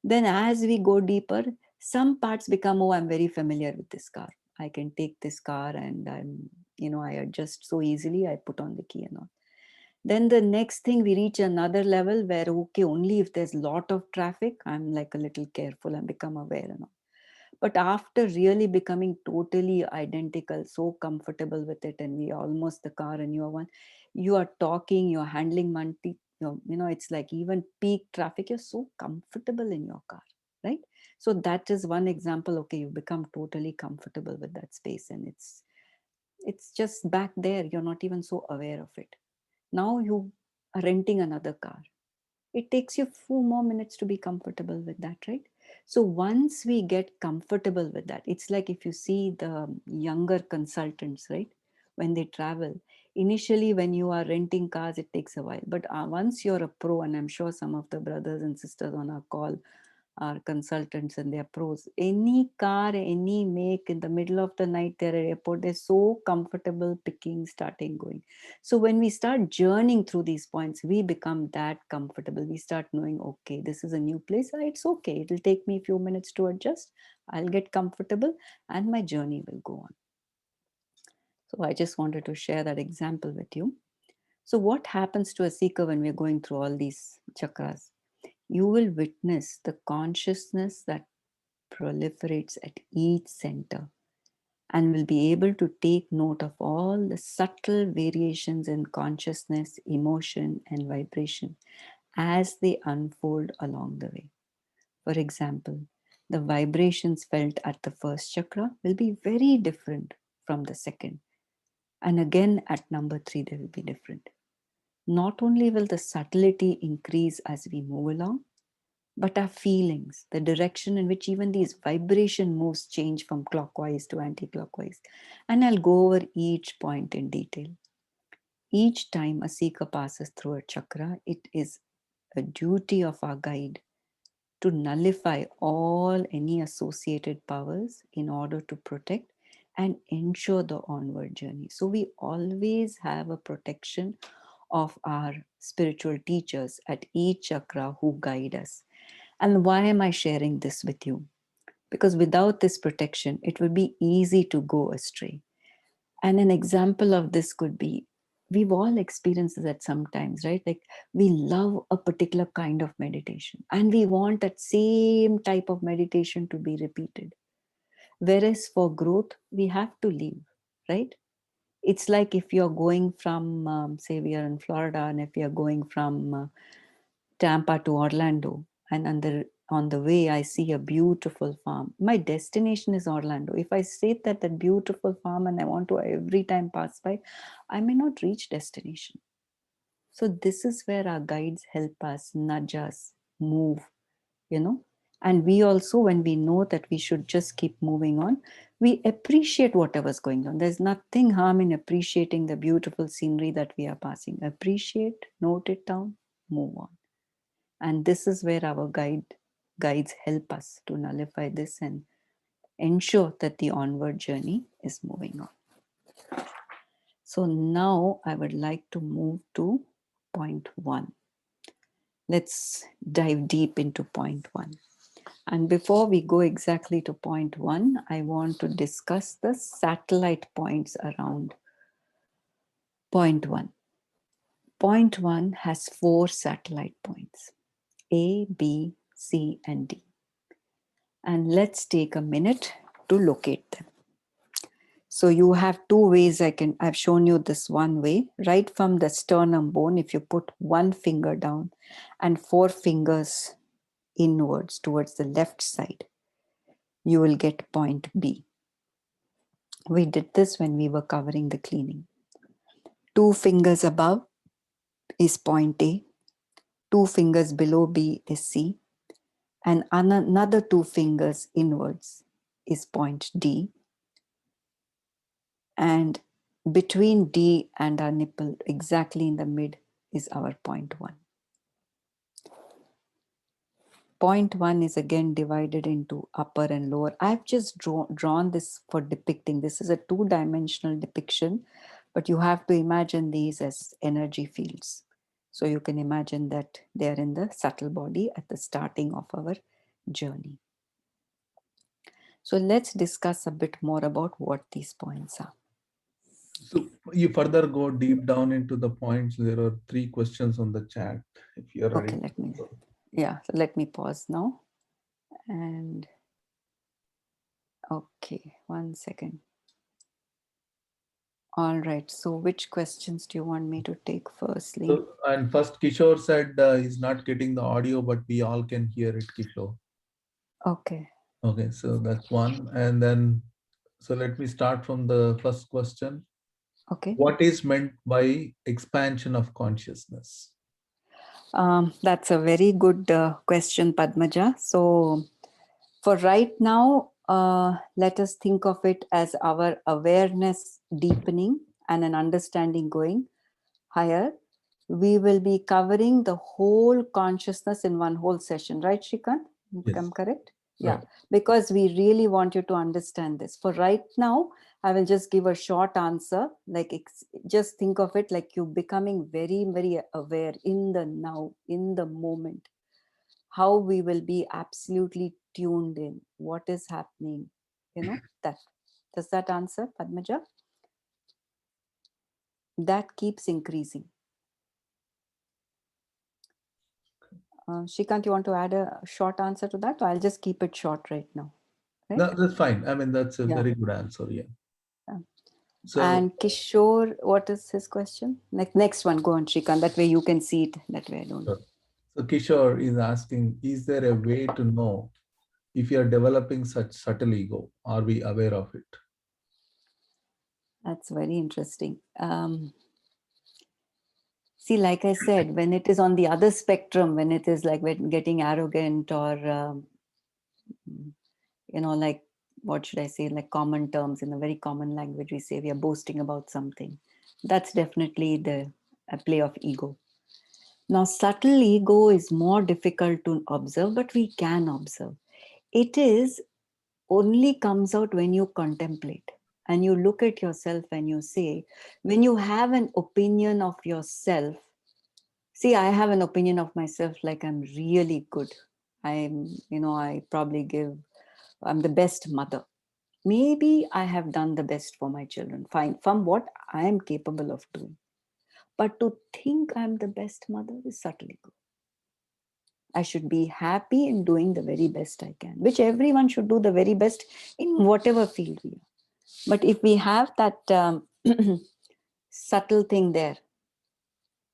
Then as we go deeper, some parts become, oh, I'm very familiar with this car. I can take this car and I adjust so easily, I put on the key and all. Then the next thing, we reach another level where, okay, only if there's a lot of traffic, I'm like a little careful and become aware and all. But after really becoming totally identical, so comfortable with it, and we are almost the car and you are one, you are talking, you're handling it's like even peak traffic, you're so comfortable in your car, right? So that is one example. Okay, you become totally comfortable with that space, and it's just back there. You're not even so aware of it. Now you are renting another car. It takes you a few more minutes to be comfortable with that, right? So once we get comfortable with that, it's like if you see the younger consultants, right? When they travel, initially when you are renting cars, it takes a while. But once you're a pro, and I'm sure some of the brothers and sisters on our call are consultants and they're pros. Any car, any make in the middle of the night, they're at airport, they're so comfortable picking, starting, going. So when we start journeying through these points, we become that comfortable. We start knowing, okay, this is a new place. It's okay. It'll take me a few minutes to adjust. I'll get comfortable and my journey will go on. So I just wanted to share that example with you. So what happens to a seeker when we're going through all these chakras? You will witness the consciousness that proliferates at each center and will be able to take note of all the subtle variations in consciousness, emotion, and vibration as they unfold along the way. For example, the vibrations felt at the first chakra will be very different from the second. And again, at number 3, they will be different. Not only will the subtlety increase as we move along, but our feelings, the direction in which even these vibration moves change from clockwise to anti-clockwise. And I'll go over each point in detail. Each time a seeker passes through a chakra, it is a duty of our guide to nullify all any associated powers in order to protect and ensure the onward journey. So we always have a protection of our spiritual teachers at each chakra who guide us. And why am I sharing this with you? Because without this protection, it would be easy to go astray. And an example of this could be, we've all experienced that sometimes, right? Like we love a particular kind of meditation and we want that same type of meditation to be repeated. Whereas for growth, we have to leave, right? It's like if you're going from, say, we are in Florida, and if you're going from Tampa to Orlando, and on the way I see a beautiful farm. My destination is Orlando. If I say that beautiful farm and I want to every time pass by, I may not reach destination. So this is where our guides help us, nudge us, move, you know. And we also, when we know that we should just keep moving on, we appreciate whatever's going on. There's nothing harm in appreciating the beautiful scenery that we are passing. Appreciate, note it down, move on. And this is where our guides help us to nullify this and ensure that the onward journey is moving on. So now I would like to move to point 1. Let's dive deep into point 1. And before we go exactly to point 1, I want to discuss the satellite points around point 1. Point 1 has 4 satellite points: A, B, C, and D. And let's take a minute to locate them. So you have 2 ways. I've shown you this one way. Right from the sternum bone, if you put 1 finger down and 4 fingers inwards towards the left side, you will get point B. We did this when we were covering the cleaning. 2 fingers above is point A, 2 fingers below B is C, and another 2 fingers inwards is point D. And between D and our nipple, exactly in the mid, is our point 1. Point 1 is again divided into upper and lower. I've just drawn this for depicting. This is a 2-dimensional depiction, but you have to imagine these as energy fields. So you can imagine that they are in the subtle body at the starting of our journey. So let's discuss a bit more about what these points are. So you further go deep down into the points. There are 3 questions on the chat. If you're ready. Okay, let me pause now. And okay, 1 second. All right. So which questions do you want me to take firstly? So, and first Kishore said he's not getting the audio, but we all can hear it, Kishore. Okay. Okay, so that's one. And then, so let me start from the first question. Okay. What is meant by expansion of consciousness? That's a very good question, Padmaja. So For right now, let us think of it as our awareness deepening and an understanding going higher. We will be covering the whole consciousness in one whole session, right, Shrikant? Yes. I'm correct? Yeah, Right. because we really want you to understand this. For right now, I will just give a short answer. Like, just think of it like you becoming very, very aware in the now, in the moment. How we will be absolutely tuned in. What is happening? That. Does that answer, Padmaja? That keeps increasing. Shrikant, you want to add a short answer to that? Or I'll just keep it short right now. Right? No, that's fine. I mean, that's a Yeah. very good answer. Yeah. Yeah. So, And Kishore, what is his question? Next one, go on, Shrikant. That way you can see it. That way I don't. so Kishore is asking, is there a way to know if you are developing such subtle ego? Are we aware of it? That's very interesting. See, like I said, when it is on the other spectrum, when it is like when getting arrogant or, like, what should I say, like common terms in a very common language, we say we are boasting about something. That's definitely a play of ego. Now, subtle ego is more difficult to observe, but we can observe. It is only comes out when you contemplate and you look at yourself and you say, when you have an opinion of yourself, see, I have an opinion of myself like I'm really good. I probably I'm the best mother. Maybe I have done the best for my children. Fine, from what I am capable of doing. But to think I'm the best mother is subtle ego. I should be happy in doing the very best I can, which everyone should do the very best in whatever field we are. But if we have that subtle thing there,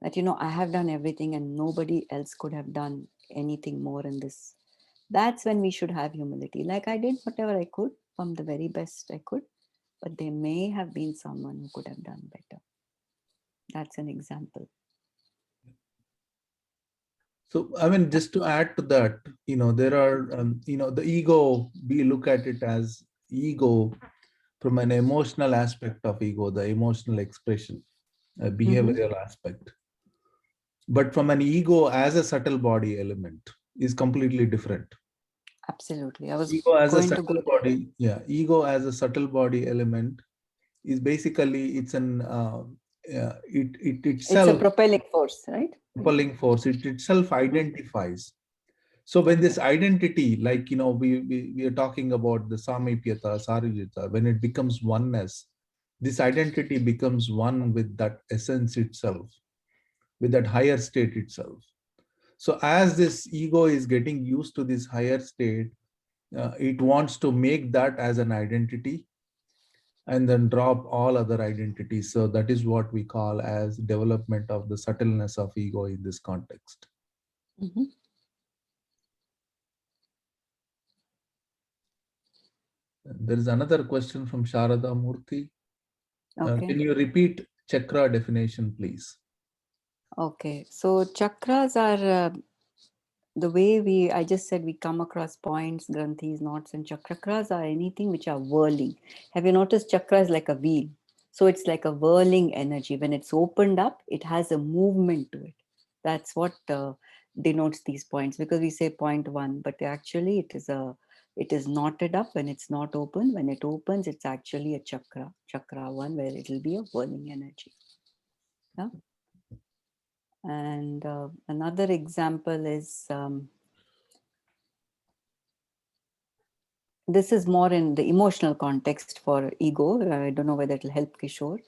that, I have done everything and nobody else could have done anything more in this, that's when we should have humility. Like, I did whatever I could from the very best I could, but there may have been someone who could have done better. That's an example. So, I mean, just to add to that, there are, the ego, we look at it as ego from an emotional aspect of ego, the emotional expression, a behavioral aspect. But from an ego as a subtle body element is completely different. Absolutely. I was Ego as a going to go subtle there. body, yeah, ego as a subtle body element is basically, it It's a itself, propelling force, right? propelling force, it itself identifies. So when this identity, like, we are talking about the Samipyata, Sarijita, when it becomes oneness, this identity becomes one with that essence itself, with that higher state itself. So as this ego is getting used to this higher state, it wants to make that as an identity and then drop all other identities. So that is what we call as development of the subtleness of ego in this context. Mm-hmm. There is another question from Sharada Murthy. Okay. Can you repeat chakra definition, please? Okay. So chakras are the way I just said, we come across points, granthis, knots, and chakras are anything which are whirling. Have you noticed chakra is like a wheel? So it's like a whirling energy. When it's opened up, it has a movement to it. That's what denotes these points, because we say point one, but actually it is knotted up when it's not open. When it opens, it's actually a chakra one, where it will be a whirling energy. Yeah. And another example is, this is more in the emotional context for ego. I don't know whether it'll help Kishore.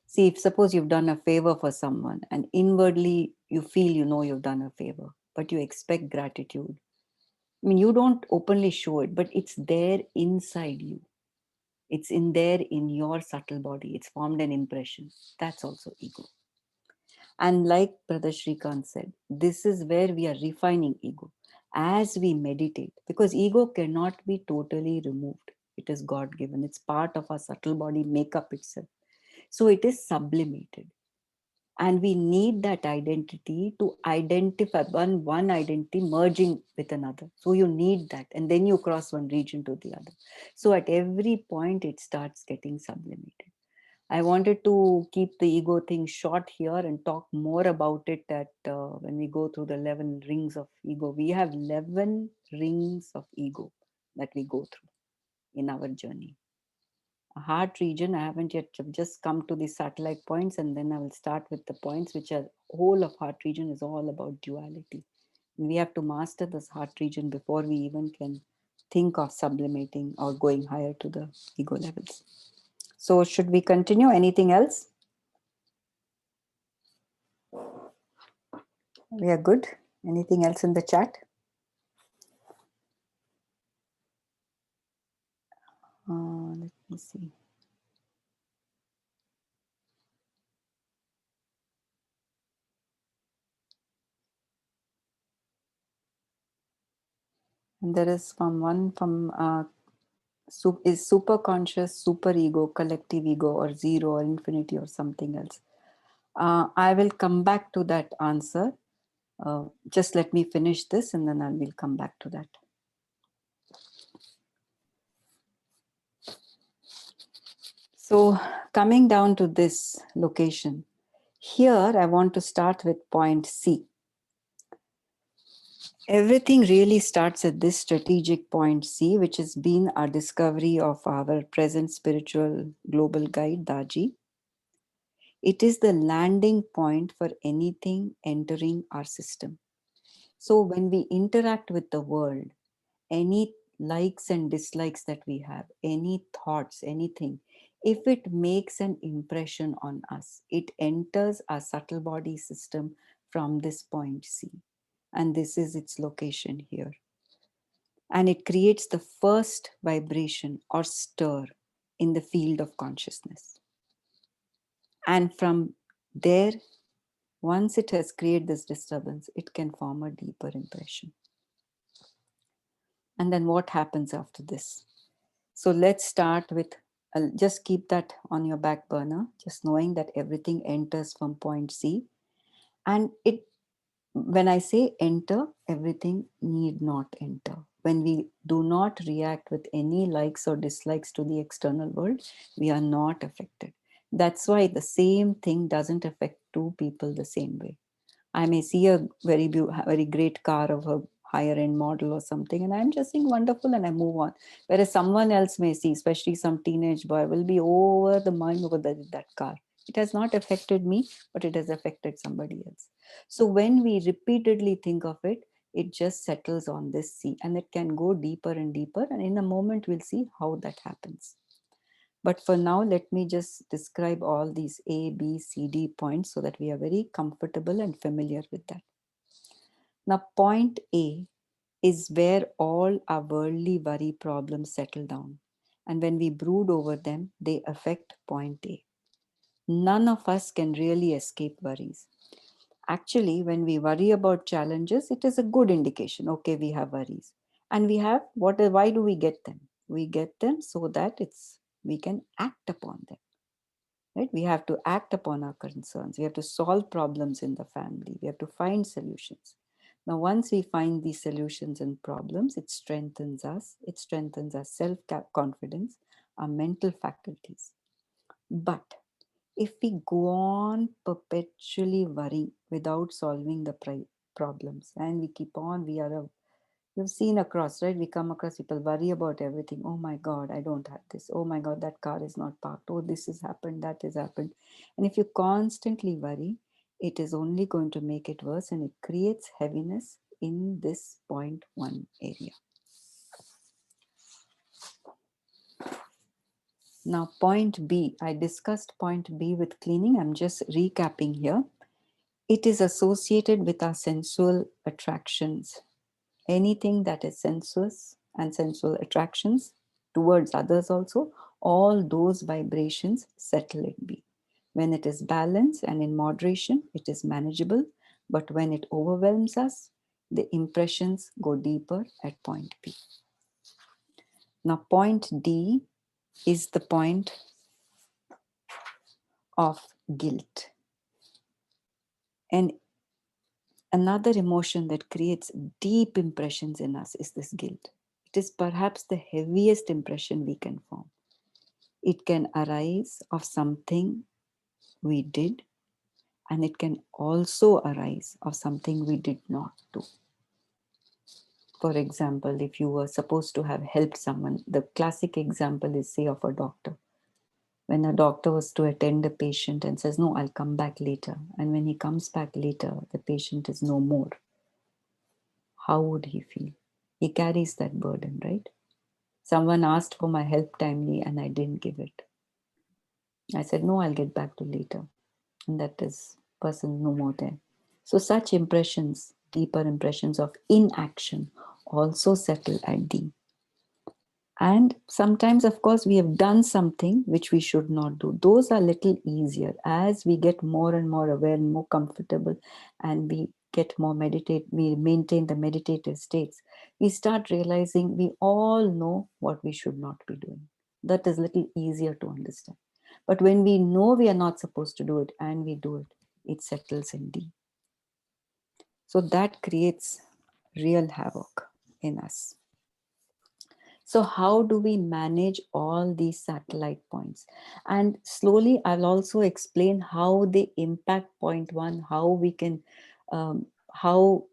See, if suppose you've done a favor for someone and inwardly you feel you've done a favor, but you expect gratitude. I mean, you don't openly show it, but it's there inside you. It's in there in your subtle body. It's formed an impression. That's also ego. And like Brother Shrikant said, this is where we are refining ego as we meditate, because ego cannot be totally removed. It is God given. It's part of our subtle body makeup itself. So it is sublimated. And we need that identity to identify one identity merging with another. So you need that, and then you cross one region to the other. So at every point it starts getting sublimated. I wanted to keep the ego thing short here and talk more about it at when we go through the 11 rings of ego. We have 11 rings of ego that we go through in our journey. A heart region, I haven't yet, I've just come to the satellite points, and then I will start with the points, which are whole of heart region is all about duality. And we have to master this heart region before we even can think of sublimating or going higher to the ego levels. So should we continue? Anything else? We are good. Anything else in the chat? Let me see. And there is from is super conscious, super ego, collective ego, or zero, or infinity, or something else. I will come back to that answer. Just let me finish this, and then I will come back to that. So coming down to this location, here I want to start with point C. Everything really starts at this strategic point C, which has been our discovery of our present spiritual global guide, Daji. It is the landing point for anything entering our system. So when we interact with the world, any likes and dislikes that we have, any thoughts, anything, if it makes an impression on us, it enters our subtle body system from this point C. And this is its location here. And it creates the first vibration or stir in the field of consciousness. And from there, once it has created this disturbance, it can form a deeper impression. And then what happens after this? So let's start with, just keep that on your back burner, just knowing that everything enters from point C. And when I say enter, everything need not enter. When we do not react with any likes or dislikes to the external world, we are not affected. That's why the same thing doesn't affect two people the same way. I may see a very great car of a higher end model or something, and I'm just saying wonderful, and I move on. Whereas someone else may see, especially some teenage boy, will be over the mind over that car. It has not affected me, but it has affected somebody else. So when we repeatedly think of it, it just settles on this C, and it can go deeper and deeper. And in a moment, we'll see how that happens. But for now, let me just describe all these A, B, C, D points so that we are very comfortable and familiar with that. Now, point A is where all our worldly worry problems settle down. And when we brood over them, they affect point A. None of us can really escape worries. Actually, when we worry about challenges, it is a good indication. Okay, we have worries. And we have, why do we get them? We get them so that we can act upon them. Right? We have to act upon our concerns. We have to solve problems in the family. We have to find solutions. Now, once we find these solutions and problems, it strengthens us. It strengthens our self-confidence, our mental faculties. But if we go on perpetually worrying without solving the problems, and we keep on, you've seen across, right? We come across people worry about everything. Oh my God, I don't have this. Oh my God, that car is not parked. Oh, this has happened, that has happened. And if you constantly worry, it is only going to make it worse, and it creates heaviness in this point one area. Now, point B, I discussed point B with cleaning. I'm just recapping here. It is associated with our sensual attractions. Anything that is sensuous and sensual attractions towards others also, all those vibrations settle in B. When it is balanced and in moderation, it is manageable. But when it overwhelms us, the impressions go deeper at point B. Now, point D is the point of guilt. And another emotion that creates deep impressions in us is this guilt. It is perhaps the heaviest impression we can form. It can arise of something we did, and it can also arise of something we did not do. For example, if you were supposed to have helped someone, the classic example is, say, of a doctor. When a doctor was to attend a patient and says, "No, I'll come back later." And when he comes back later, the patient is no more. How would he feel? He carries that burden, right? Someone asked for my help timely and I didn't give it. I said, "No, I'll get back to later." And that is person no more there. So such impressions, deeper impressions of inaction, also settle at D. And sometimes, of course, we have done something which we should not do. Those are little easier as we get more and more aware and more comfortable, and we get more we maintain the meditative states. We start realizing we all know what we should not be doing. That is little easier to understand. But when we know we are not supposed to do it and we do it, it settles in D. So that creates real havoc in us. So how do we manage all these satellite points? And slowly I'll also explain how they impact point one, how we can, how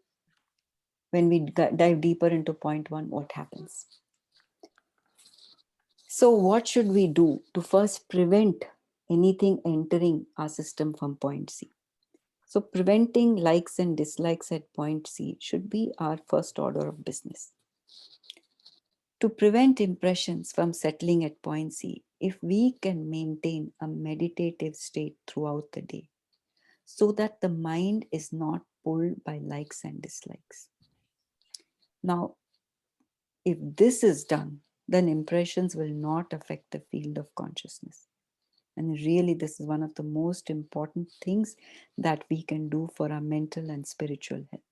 when we dive deeper into point one, what happens. So what should we do to first prevent anything entering our system from point C? So preventing likes and dislikes at point C should be our first order of business. To prevent impressions from settling at point C, if we can maintain a meditative state throughout the day, so that the mind is not pulled by likes and dislikes. Now, if this is done, then impressions will not affect the field of consciousness. And really, this is one of the most important things that we can do for our mental and spiritual health.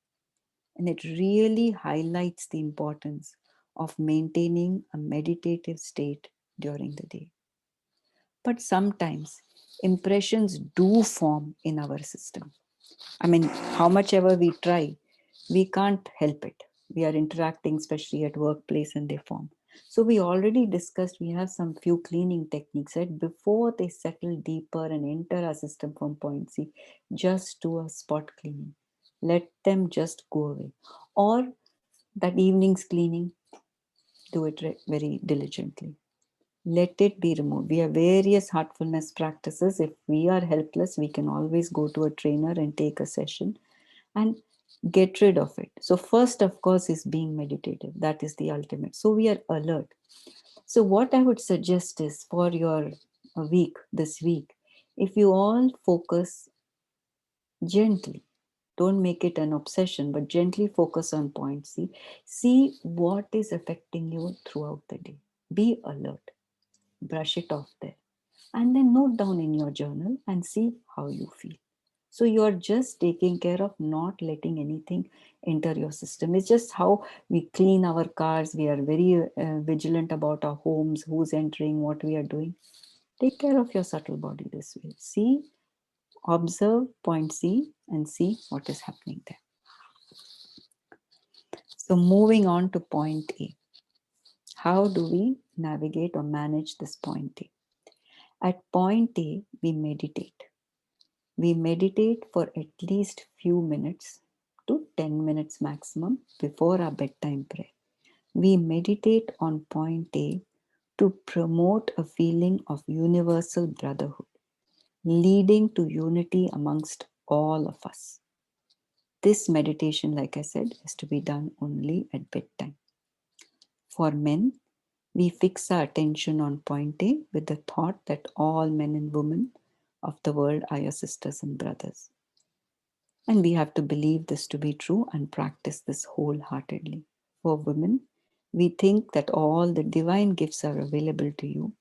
And it really highlights the importance of maintaining a meditative state during the day. But sometimes impressions do form in our system. I mean, how much ever we try, we can't help it. We are interacting, especially at workplace, and they form. So we already discussed, we have some few cleaning techniques, right? Before they settle deeper and enter our system from point C, just do a spot cleaning. Let them just go away. Or that evening's cleaning, do it very diligently. Let it be removed. We have various heartfulness practices. If we are helpless, we can always go to a trainer and take a session and get rid of it. So first, of course, is being meditative. That is the ultimate. So we are alert. So what I would suggest is for your this week, if you all focus gently, don't make it an obsession, but gently focus on point C. See what is affecting you throughout the day. Be alert. Brush it off there. And then note down in your journal and see how you feel. So you're just taking care of not letting anything enter your system. It's just how we clean our cars. We are very vigilant about our homes, who's entering, what we are doing. Take care of your subtle body this way. See, observe point C and see what is happening there. So moving on to point A. How do we navigate or manage this point A? At point A, we meditate. We meditate for at least few minutes to 10 minutes maximum before our bedtime prayer. We meditate on point A to promote a feeling of universal brotherhood, leading to unity amongst all of us. This meditation, like I said, is to be done only at bedtime. For men, we fix our attention on point A with the thought that all men and women of the world are your sisters and brothers. And we have to believe this to be true and practice this wholeheartedly. For women, we think that all the divine gifts are available to you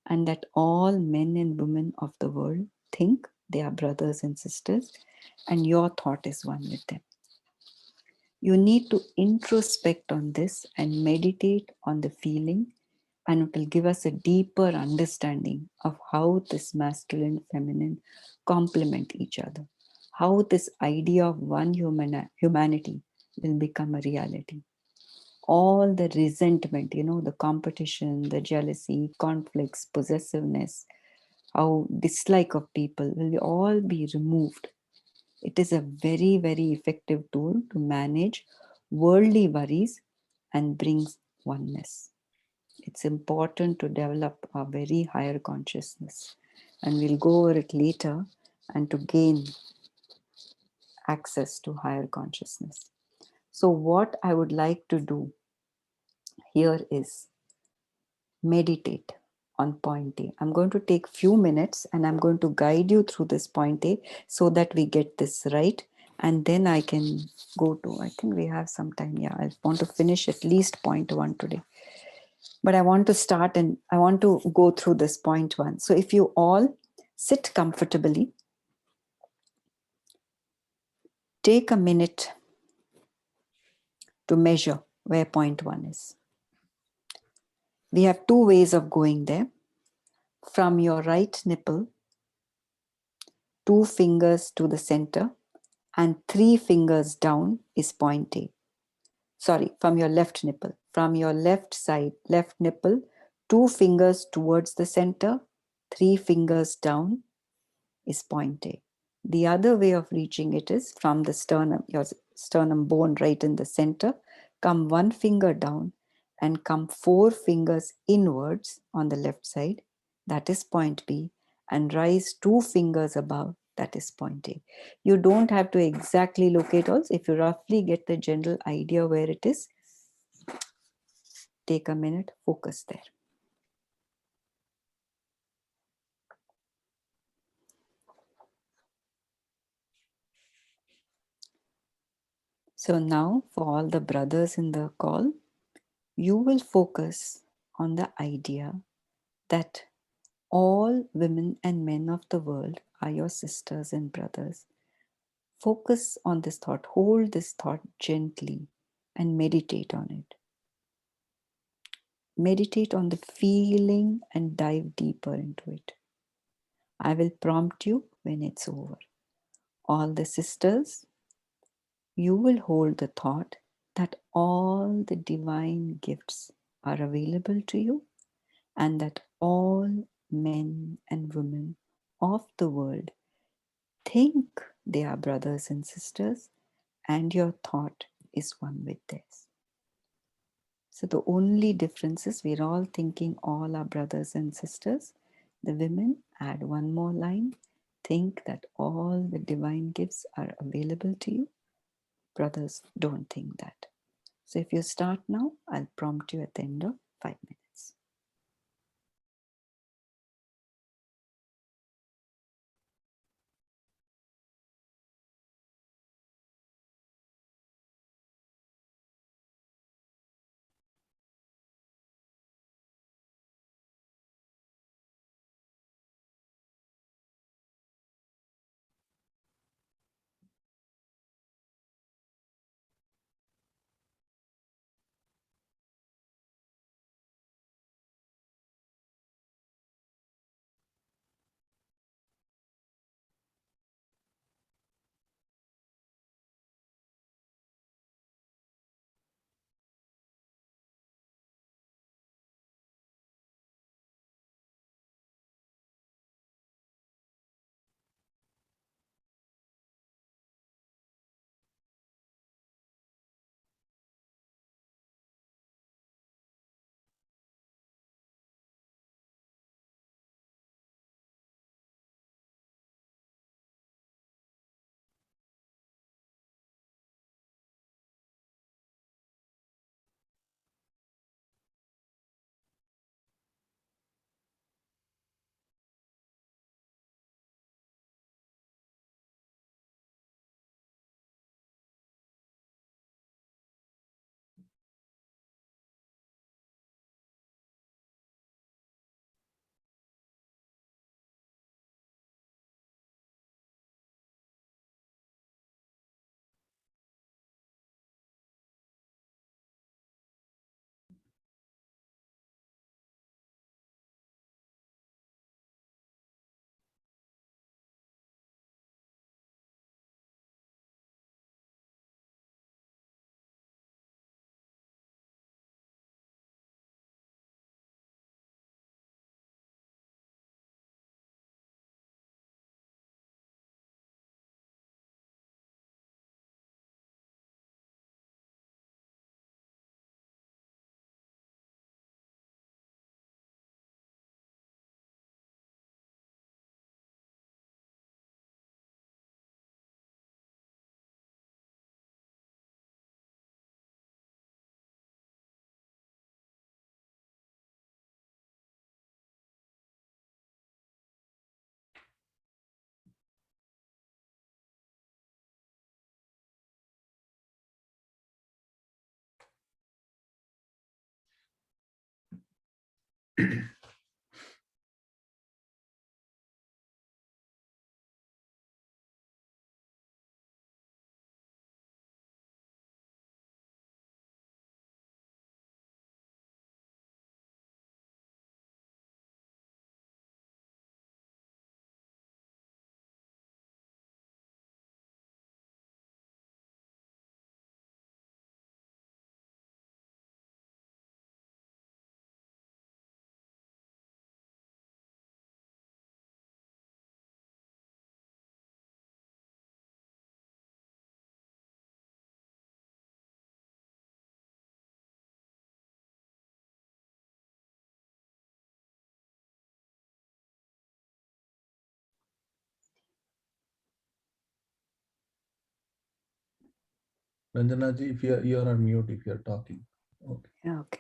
and that all men and women of the world think they are brothers and sisters and your thought is one with them. You need to introspect on this and meditate on the feeling, and it will give us a deeper understanding of how this masculine feminine complement each other, how this idea of one humanity will become a reality. All the resentment, the competition, the jealousy, conflicts, possessiveness, how dislike of people will all be removed. It is a very, very effective tool to manage worldly worries and brings oneness. It's important to develop a very higher consciousness, and we'll go over it later, and to gain access to higher consciousness. So what I would like to do here is meditate on point A. I'm going to take few minutes and I'm going to guide you through this point A so that we get this right. And then I can go to, I think we have some time. Yeah, I want to finish at least point 1 today. But I want to start and I want to go through this point 1. So if you all sit comfortably, take a minute to measure where point 1 is. We have two ways of going there. From your right nipple, 2 fingers to the center, and 3 fingers down is point A. Sorry, from your left nipple. From your left side, left nipple, 2 fingers towards the center, 3 fingers down is point A. The other way of reaching it is from the sternum, your sternum bone right in the center, come 1 finger down and come 4 fingers inwards on the left side, that is point B, and rise 2 fingers above, that is point A. You don't have to exactly locate also. If you roughly get the general idea where it is, take a minute, focus there. So now for all the brothers in the call, you will focus on the idea that all women and men of the world are your sisters and brothers. Focus on this thought, hold this thought gently and meditate on it. Meditate on the feeling and dive deeper into it. I will prompt you when it's over. All the sisters, you will hold the thought that all the divine gifts are available to you and that all men and women of the world think they are brothers and sisters, and your thought is one with theirs. So the only difference is we're all thinking all our brothers and sisters. The women add one more line, think that all the divine gifts are available to you. Brothers don't think that. So if you start now, I'll prompt you at the end of 5 minutes. Ranjana ji, if you're on mute, if you're talking. Okay. Okay.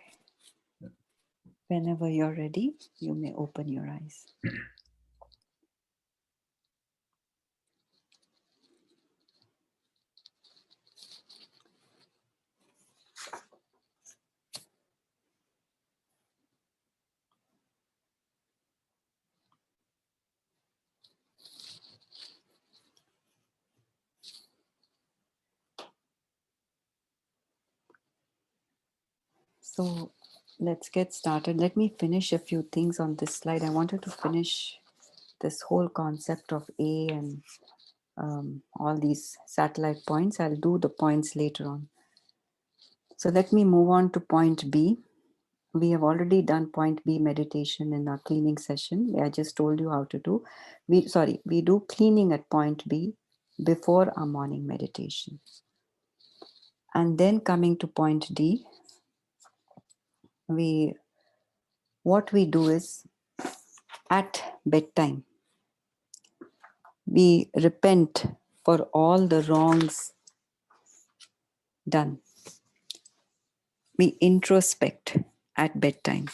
Whenever you're ready, you may open your eyes. So let's get started. Let me finish a few things on this slide. I wanted to finish this whole concept of A and all these satellite points. I'll do the points later on. So let me move on to point B. We have already done point B meditation in our cleaning session. I just told you how to do. We do cleaning at point B before our morning meditation. And then coming to point D, what we do is at bedtime, we repent for all the wrongs done. We introspect at bedtime.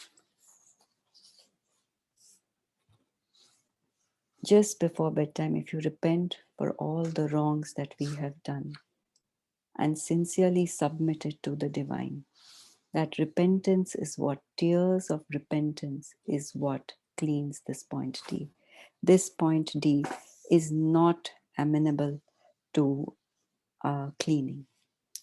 Just before bedtime, if you repent for all the wrongs that we have done and sincerely submit it to the divine, that repentance is what, tears of repentance is what cleans this point D. This point D is not amenable to cleaning.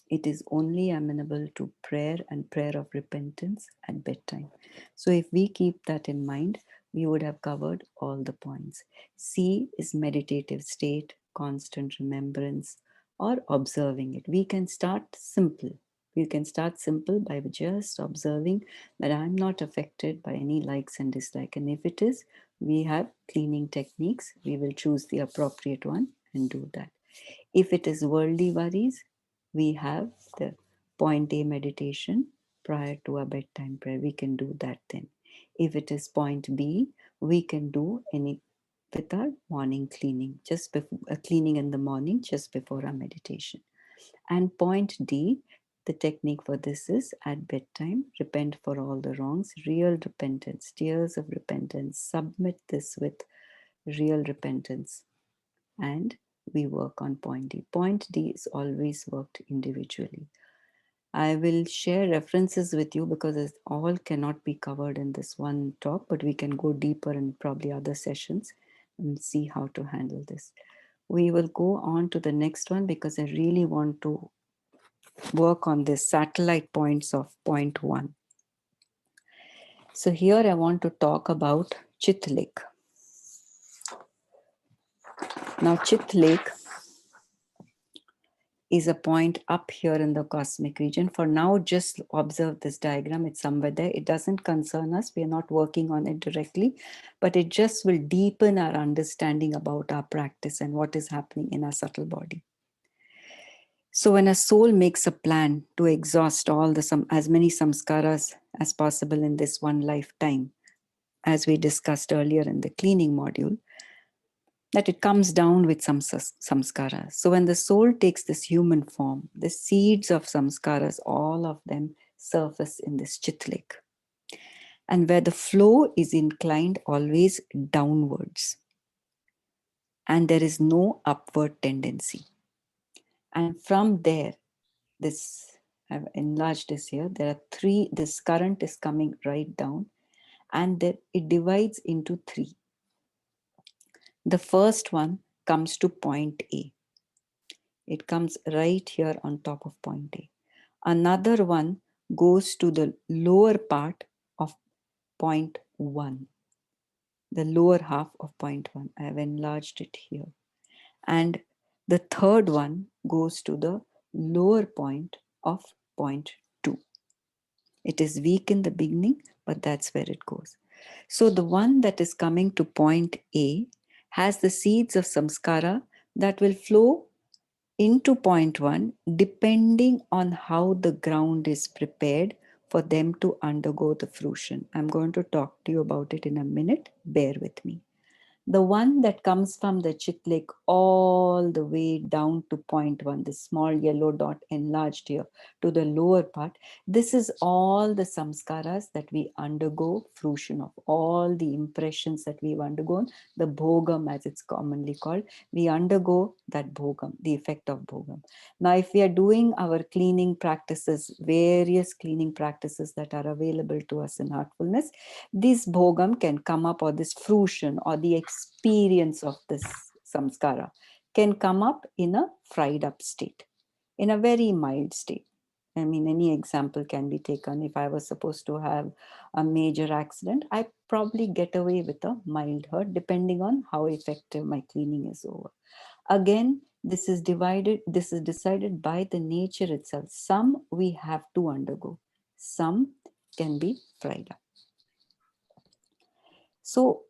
It is only amenable to prayer and prayer of repentance at bedtime. So if we keep that in mind, we would have covered all the points. C is meditative state, constant remembrance, or observing it. We can start simple. We can start simple by just observing that I'm not affected by any likes and dislikes. And if it is, we have cleaning techniques. We will choose the appropriate one and do that. If it is worldly worries, we have the point A meditation prior to our bedtime prayer. We can do that then. If it is point B, we can do any with our morning cleaning, just before cleaning in the morning, just before our meditation. And point D, the technique for this is at bedtime, repent for all the wrongs, real repentance, tears of repentance, submit this with real repentance, and we work on point D. Point D is always worked individually. I will share references with you because it all cannot be covered in this one talk, but we can go deeper in probably other sessions and see how to handle this. We will go on to the next one because I really want to work on the satellite points of point 1. So here I want to talk about Chit Lake. Now Chit Lake is a point up here in the cosmic region. For now, just observe this diagram. It's somewhere there. It doesn't concern us. We are not working on it directly, but it just will deepen our understanding about our practice and what is happening in our subtle body. So when a soul makes a plan to exhaust all as many samskaras as possible in this one lifetime, as we discussed earlier in the cleaning module, that it comes down with some samskaras. So when the soul takes this human form, the seeds of samskaras, all of them surface in this Chit Lake. And where the flow is inclined always downwards. And there is no upward tendency. And from there, I've enlarged this here, there are 3, this current is coming right down. and that it divides into three. The first one comes to point A. It comes right here on top of point A. Another one goes to the lower part of point 1, the lower half of point 1. I have enlarged it here. And the third one goes to the lower point of point 2. It is weak in the beginning, but that's where it goes. So the one that is coming to point A has the seeds of samskara that will flow into point 1 depending on how the ground is prepared for them to undergo the fruition. I'm going to talk to you about it in a minute. Bear with me. The one that comes from the chit lake all the way down to point 1, the small yellow dot enlarged here to the lower part, this is all the samskaras that we undergo fruition of, all the impressions that we've undergone, the bhogam as it's commonly called. We undergo that bhogam, the effect of bhogam. Now, if we are doing our cleaning practices, various cleaning practices that are available to us in heartfulness, this bhogam can come up, or this fruition or the experience of this samskara can come up in a fried up state, in a very mild state. I mean, any example can be taken. If I was supposed to have a major accident, I probably get away with a mild hurt depending on how effective my cleaning is over. Again, this is decided by the nature itself. Some we have to undergo, some can be fried up. So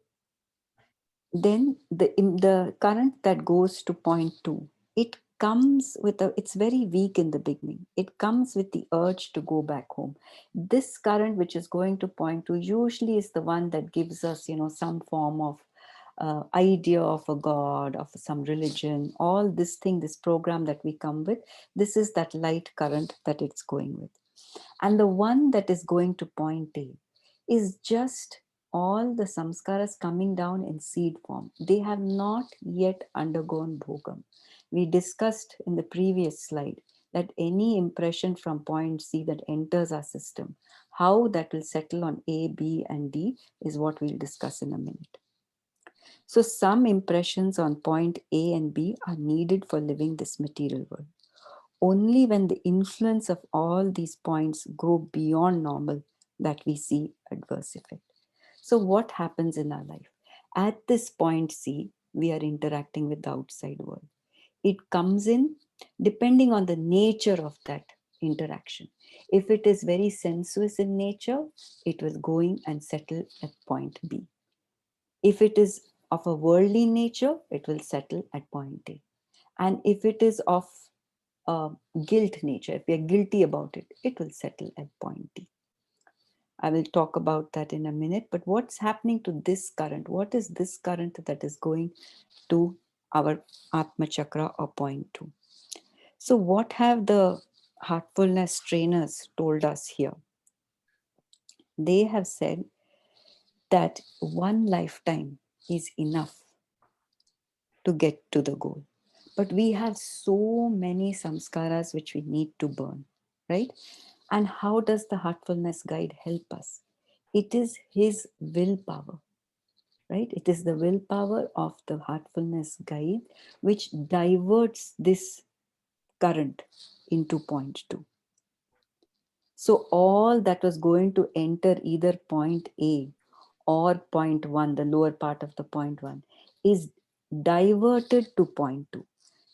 then the current that goes to point 2, it comes with it's very weak in the beginning. It comes with the urge to go back home. This current which is going to point 2 usually is the one that gives us, some form of idea of a god, of some religion, all this thing, this program that we come with. This is that light current that it's going with. And the one that is going to point A is just all the samskaras coming down in seed form. They have not yet undergone bhogam. We discussed in the previous slide that any impression from point C that enters our system, how that will settle on A, B, and D is what we'll discuss in a minute. So some impressions on point A and B are needed for living this material world. Only when the influence of all these points go beyond normal that we see adverse effect. So what happens in our life? At this point C, we are interacting with the outside world. It comes in depending on the nature of that interaction. If it is very sensuous in nature, it will go in and settle at point B. If it is of a worldly nature, it will settle at point A. And if it is of guilt nature, if we are guilty about it, it will settle at point D. I will talk about that in a minute, but what's happening to this current? What is this current that is going to our Atma Chakra or point 2? So what have the heartfulness trainers told us here? They have said that one lifetime is enough to get to the goal. But we have so many samskaras which we need to burn, right? And how does the heartfulness guide help us? It is his willpower, right? It is the willpower of the heartfulness guide which diverts this current into point 2. So all that was going to enter either point A or point 1, the lower part of the point 1, is diverted to point 2.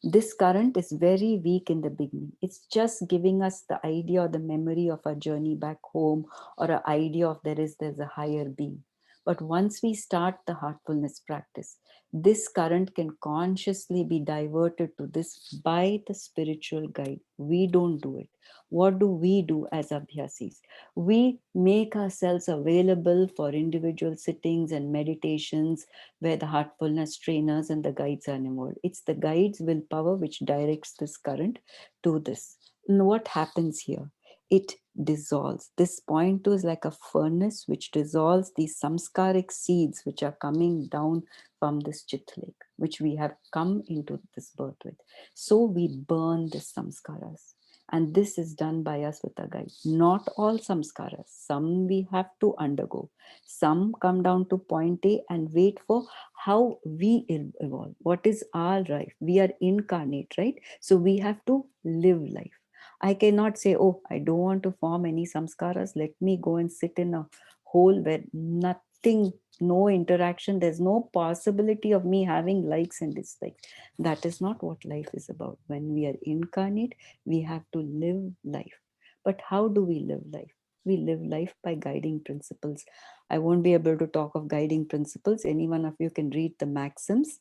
This current is very weak in the beginning. It's just giving us the idea or the memory of our journey back home, or an idea of there's a higher being. But once we start the heartfulness practice, this current can consciously be diverted to this by the spiritual guide. We don't do it. What do we do as abhyasis? We make ourselves available for individual sittings and meditations where the heartfulness trainers and the guides are involved. It's the guide's willpower which directs this current to this. And what happens here? It dissolves. This point 2 is like a furnace which dissolves these samskaric seeds which are coming down from this chit lake, which we have come into this birth with. So we burn the samskaras. And this is done by us with a guide. Not all samskaras. Some we have to undergo. Some come down to point A and wait for how we evolve. What is our life? We are incarnate, right? So we have to live life. I cannot say, oh, I don't want to form any samskaras. Let me go and sit in a hole where nothing, no interaction, there's no possibility of me having likes and dislikes. That is not what life is about. When we are incarnate, we have to live life. But how do we live life? We live life by guiding principles. I won't be able to talk of guiding principles. Any one of you can read the maxims,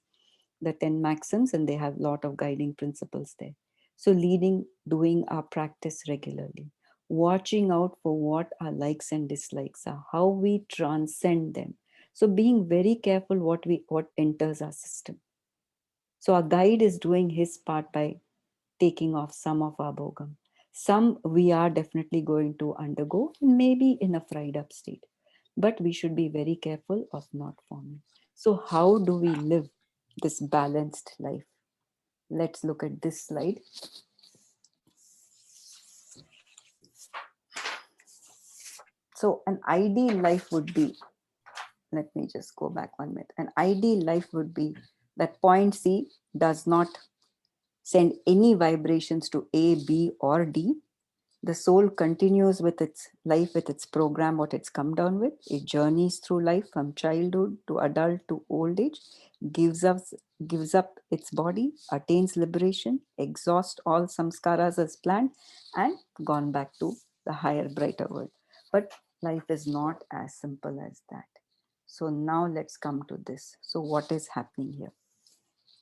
the 10 maxims, and they have a lot of guiding principles there. So leading, doing our practice regularly, watching out for what our likes and dislikes are, how we transcend them. So being very careful what enters our system. So our guide is doing his part by taking off some of our bogam. Some we are definitely going to undergo, maybe in a fried up state. But we should be very careful of not forming. So how do we live this balanced life? Let's look at this slide. So an ideal life would be, let me just go back 1 minute. An ideal life would be that point C does not send any vibrations to A, B, or D. The soul continues with its life, with its program, what it's come down with. It journeys through life from childhood to adult to old age, gives up, gives up its body, attains liberation, exhausts all samskaras as planned, and gone back to the higher, brighter world. But life is not as simple as that. So now let's come to this. So what is happening here?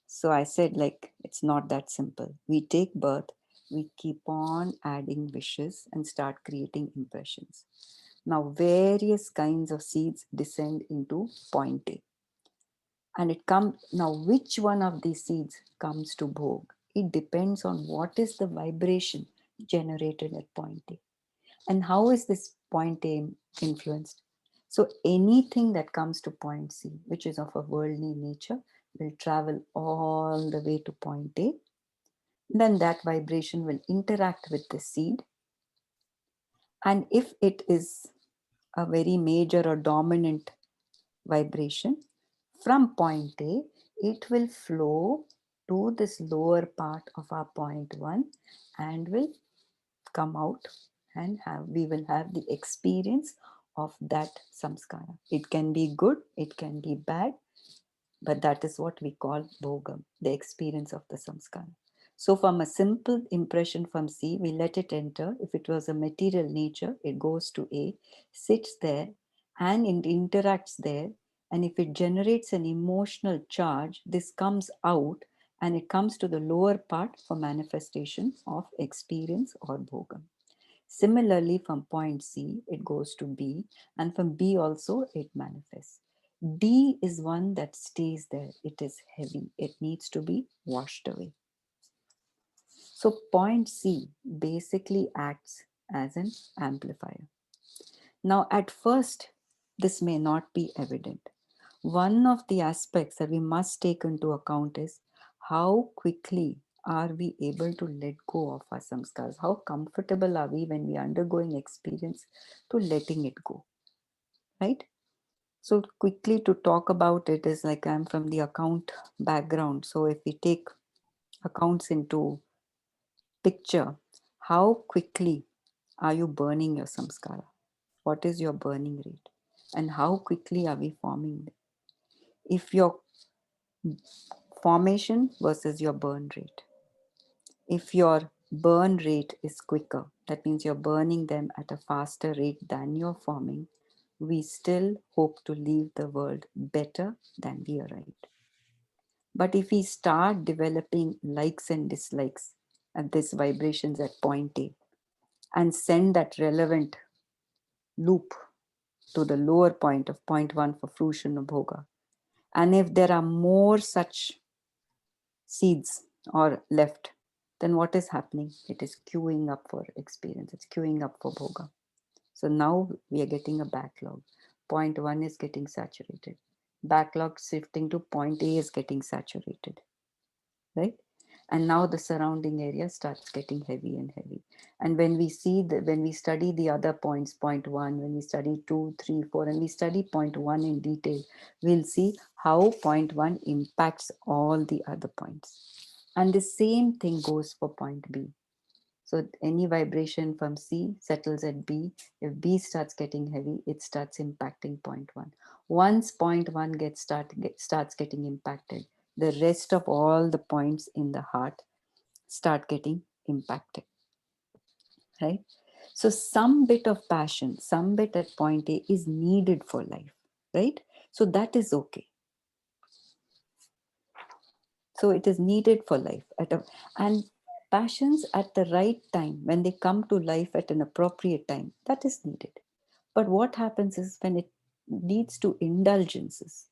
So I said, like, it's not that simple. We take birth, we keep on adding wishes and start creating impressions. Now, various kinds of seeds descend into point A. And it comes, now, which one of these seeds comes to Bhog? It depends on what is the vibration generated at point A. And how is this point A influenced? So anything that comes to point C, which is of a worldly nature, will travel all the way to point A. Then that vibration will interact with the seed. And if it is a very major or dominant vibration, from point A, it will flow to this lower part of our point 1 and will come out and we will have the experience of that samskara. It can be good, it can be bad, but that is what we call bhogam, the experience of the samskara. So from a simple impression from C, we let it enter. If it was a material nature, it goes to A, sits there, and it interacts there. And if it generates an emotional charge, this comes out and it comes to the lower part for manifestation of experience or bhogam. Similarly, from point C, it goes to B, and from B also it manifests. D is one that stays there. It is heavy. It needs to be washed away. So point C basically acts as an amplifier. Now, at first, this may not be evident. One of the aspects that we must take into account is how quickly are we able to let go of our samskars? How comfortable are we when we are undergoing experience to letting it go, right? So quickly to talk about it is like I'm from the account background. So if we take accounts into picture, how quickly are you burning your samskara? What is your burning rate? And how quickly are we forming it? If your formation versus your burn rate. If your burn rate is quicker, that means you're burning them at a faster rate than you're forming, we still hope to leave the world better than we arrived. But if we start developing likes and dislikes at these vibrations at point A and send that relevant loop to the lower point of point 1 for fruition of bhoga, and if there are more such seeds or left, then what is happening? It is queuing up for experience. It's queuing up for bhoga. So now we are getting a backlog. Point 1 is getting saturated. Backlog shifting to point A is getting saturated, right? And now the surrounding area starts getting heavy and heavy. And when we see when we study the other points, point 1, when we study 2, 3, 4, and we study point 1 in detail, we'll see how point 1 impacts all the other points. And the same thing goes for point B. So any vibration from C settles at B. If B starts getting heavy, it starts impacting point 1. Once point 1 starts getting impacted, the rest of all the points in the heart start getting impacted, right? So some bit of passion, some bit at point A is needed for life, right? So that is okay. So it is needed for life and passions at the right time, when they come to life at an appropriate time, that is needed. But what happens is when it leads to indulgences,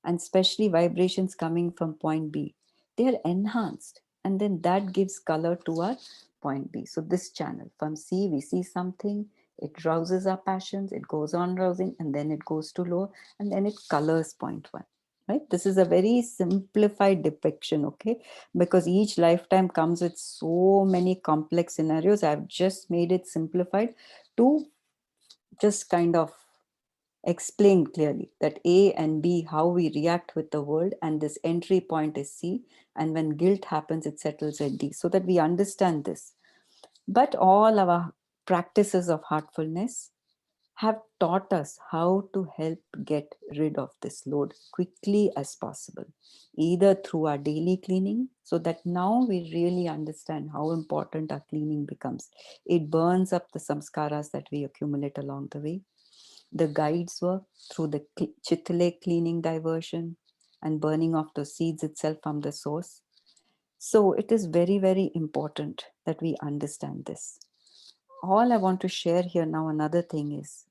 and especially vibrations coming from point B, they are enhanced, and then that gives color to our point B. So this channel from C, we see something, it rouses our passions, it goes on rousing, and then it goes to low, and then it colors point 1. Right? This is a very simplified depiction, okay? Because each lifetime comes with so many complex scenarios. I've just made it simplified to just kind of explain clearly that A and B, how we react with the world, and this entry point is C, and when guilt happens, it settles at D, so that we understand this. But all our practices of heartfulness have taught us how to help get rid of this load quickly as possible, either through our daily cleaning, so that now we really understand how important our cleaning becomes. It burns up the samskaras that we accumulate along the way. The guides work through the chitle cleaning diversion and burning of the seeds itself from the source. So it is very, very important that we understand this. All I want to share here now, another thing is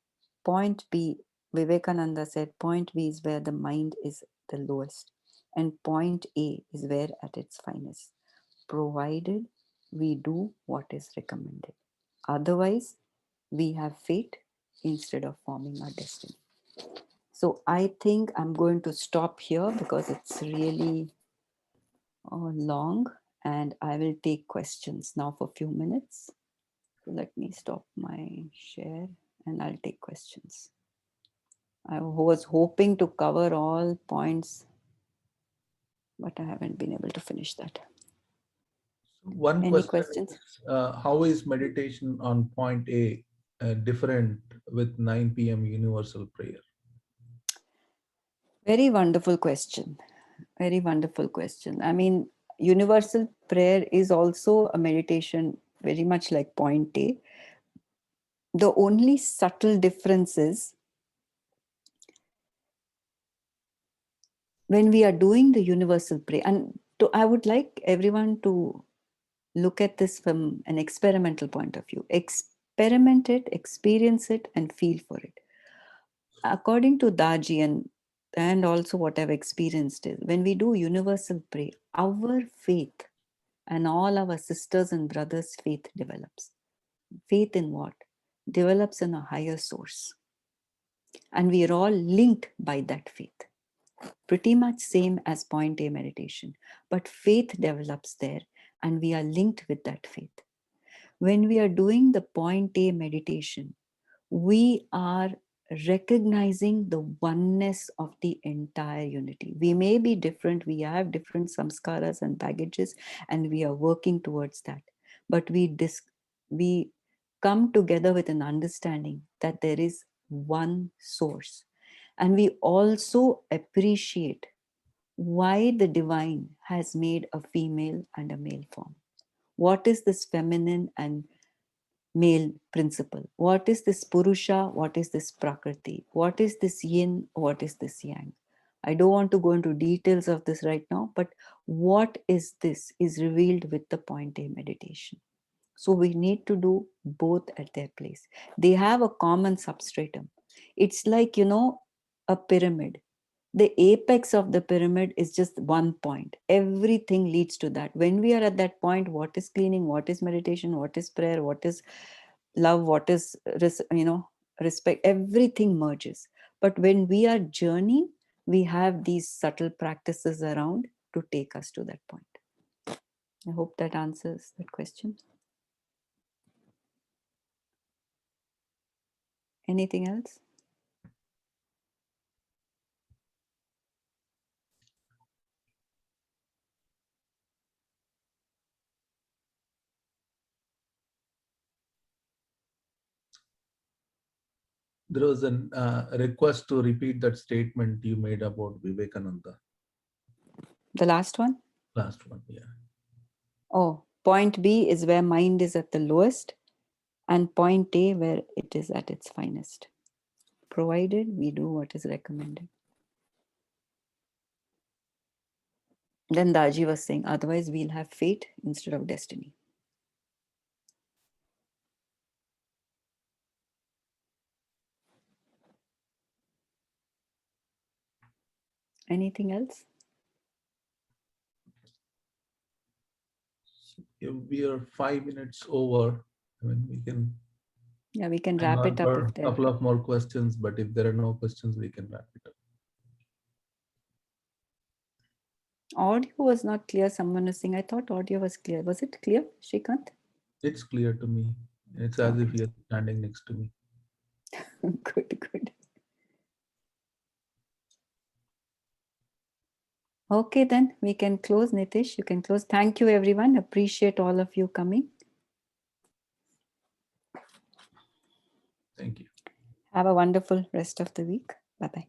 point B. Vivekananda said point B is where the mind is the lowest, and point A is where at its finest, provided we do what is recommended. Otherwise, we have fate instead of forming our destiny. So I think I'm going to stop here because it's really long, and I will take questions now for a few minutes. So let me stop my share and I'll take questions. I was hoping to cover all points, but I haven't been able to finish that. One Any question questions? is, how is meditation on point A different with 9 p.m. universal prayer? Very wonderful question. Very wonderful question. I mean, universal prayer is also a meditation very much like point A. The only subtle difference is when we are doing the universal prayer, and I would like everyone to look at this from an experimental point of view. Experiment it, experience it, and feel for it. According to Daji and also what I've experienced is when we do universal prayer, our faith and all our sisters and brothers' faith develops. Faith in what? Develops in a higher source. And we are all linked by that faith. Pretty much same as point A meditation. But faith develops there, and we are linked with that faith. When we are doing the point A meditation, we are recognizing the oneness of the entire unity. We may be different, we have different samskaras and baggages, and we are working towards that. But we come together with an understanding that there is one source. And we also appreciate why the divine has made a female and a male form. What is this feminine and male principle? What is this Purusha? What is this Prakriti? What is this Yin? What is this Yang? I don't want to go into details of this right now, but what is this is revealed with the point A meditation. So we need to do both at their place. They have a common substratum. It's like, a pyramid. The apex of the pyramid is just one point. Everything leads to that. When we are at that point, what is cleaning, what is meditation, what is prayer, what is love, what is respect, everything merges. But when we are journeying, we have these subtle practices around to take us to that point. I hope that answers that question. Anything else? There was a request to repeat that statement you made about Vivekananda. The last one? Last one, yeah. Oh, point B is where mind is at the lowest, and point A where it is at its finest, provided we do what is recommended. Then Daji was saying, otherwise we'll have fate instead of destiny. Anything else? We are 5 minutes over. I mean, we can Yeah, we can hang wrap on it up for if a there. couple of more questions, but if there are no questions, we can wrap it up. Audio was not clear. Someone was saying, I thought audio was clear. Was it clear, Shrikant? It's clear to me. It's as if you're standing next to me. Good, good. Okay, then we can close. Nitish, you can close. Thank you, everyone. Appreciate all of you coming. Thank you. Have a wonderful rest of the week. Bye-bye.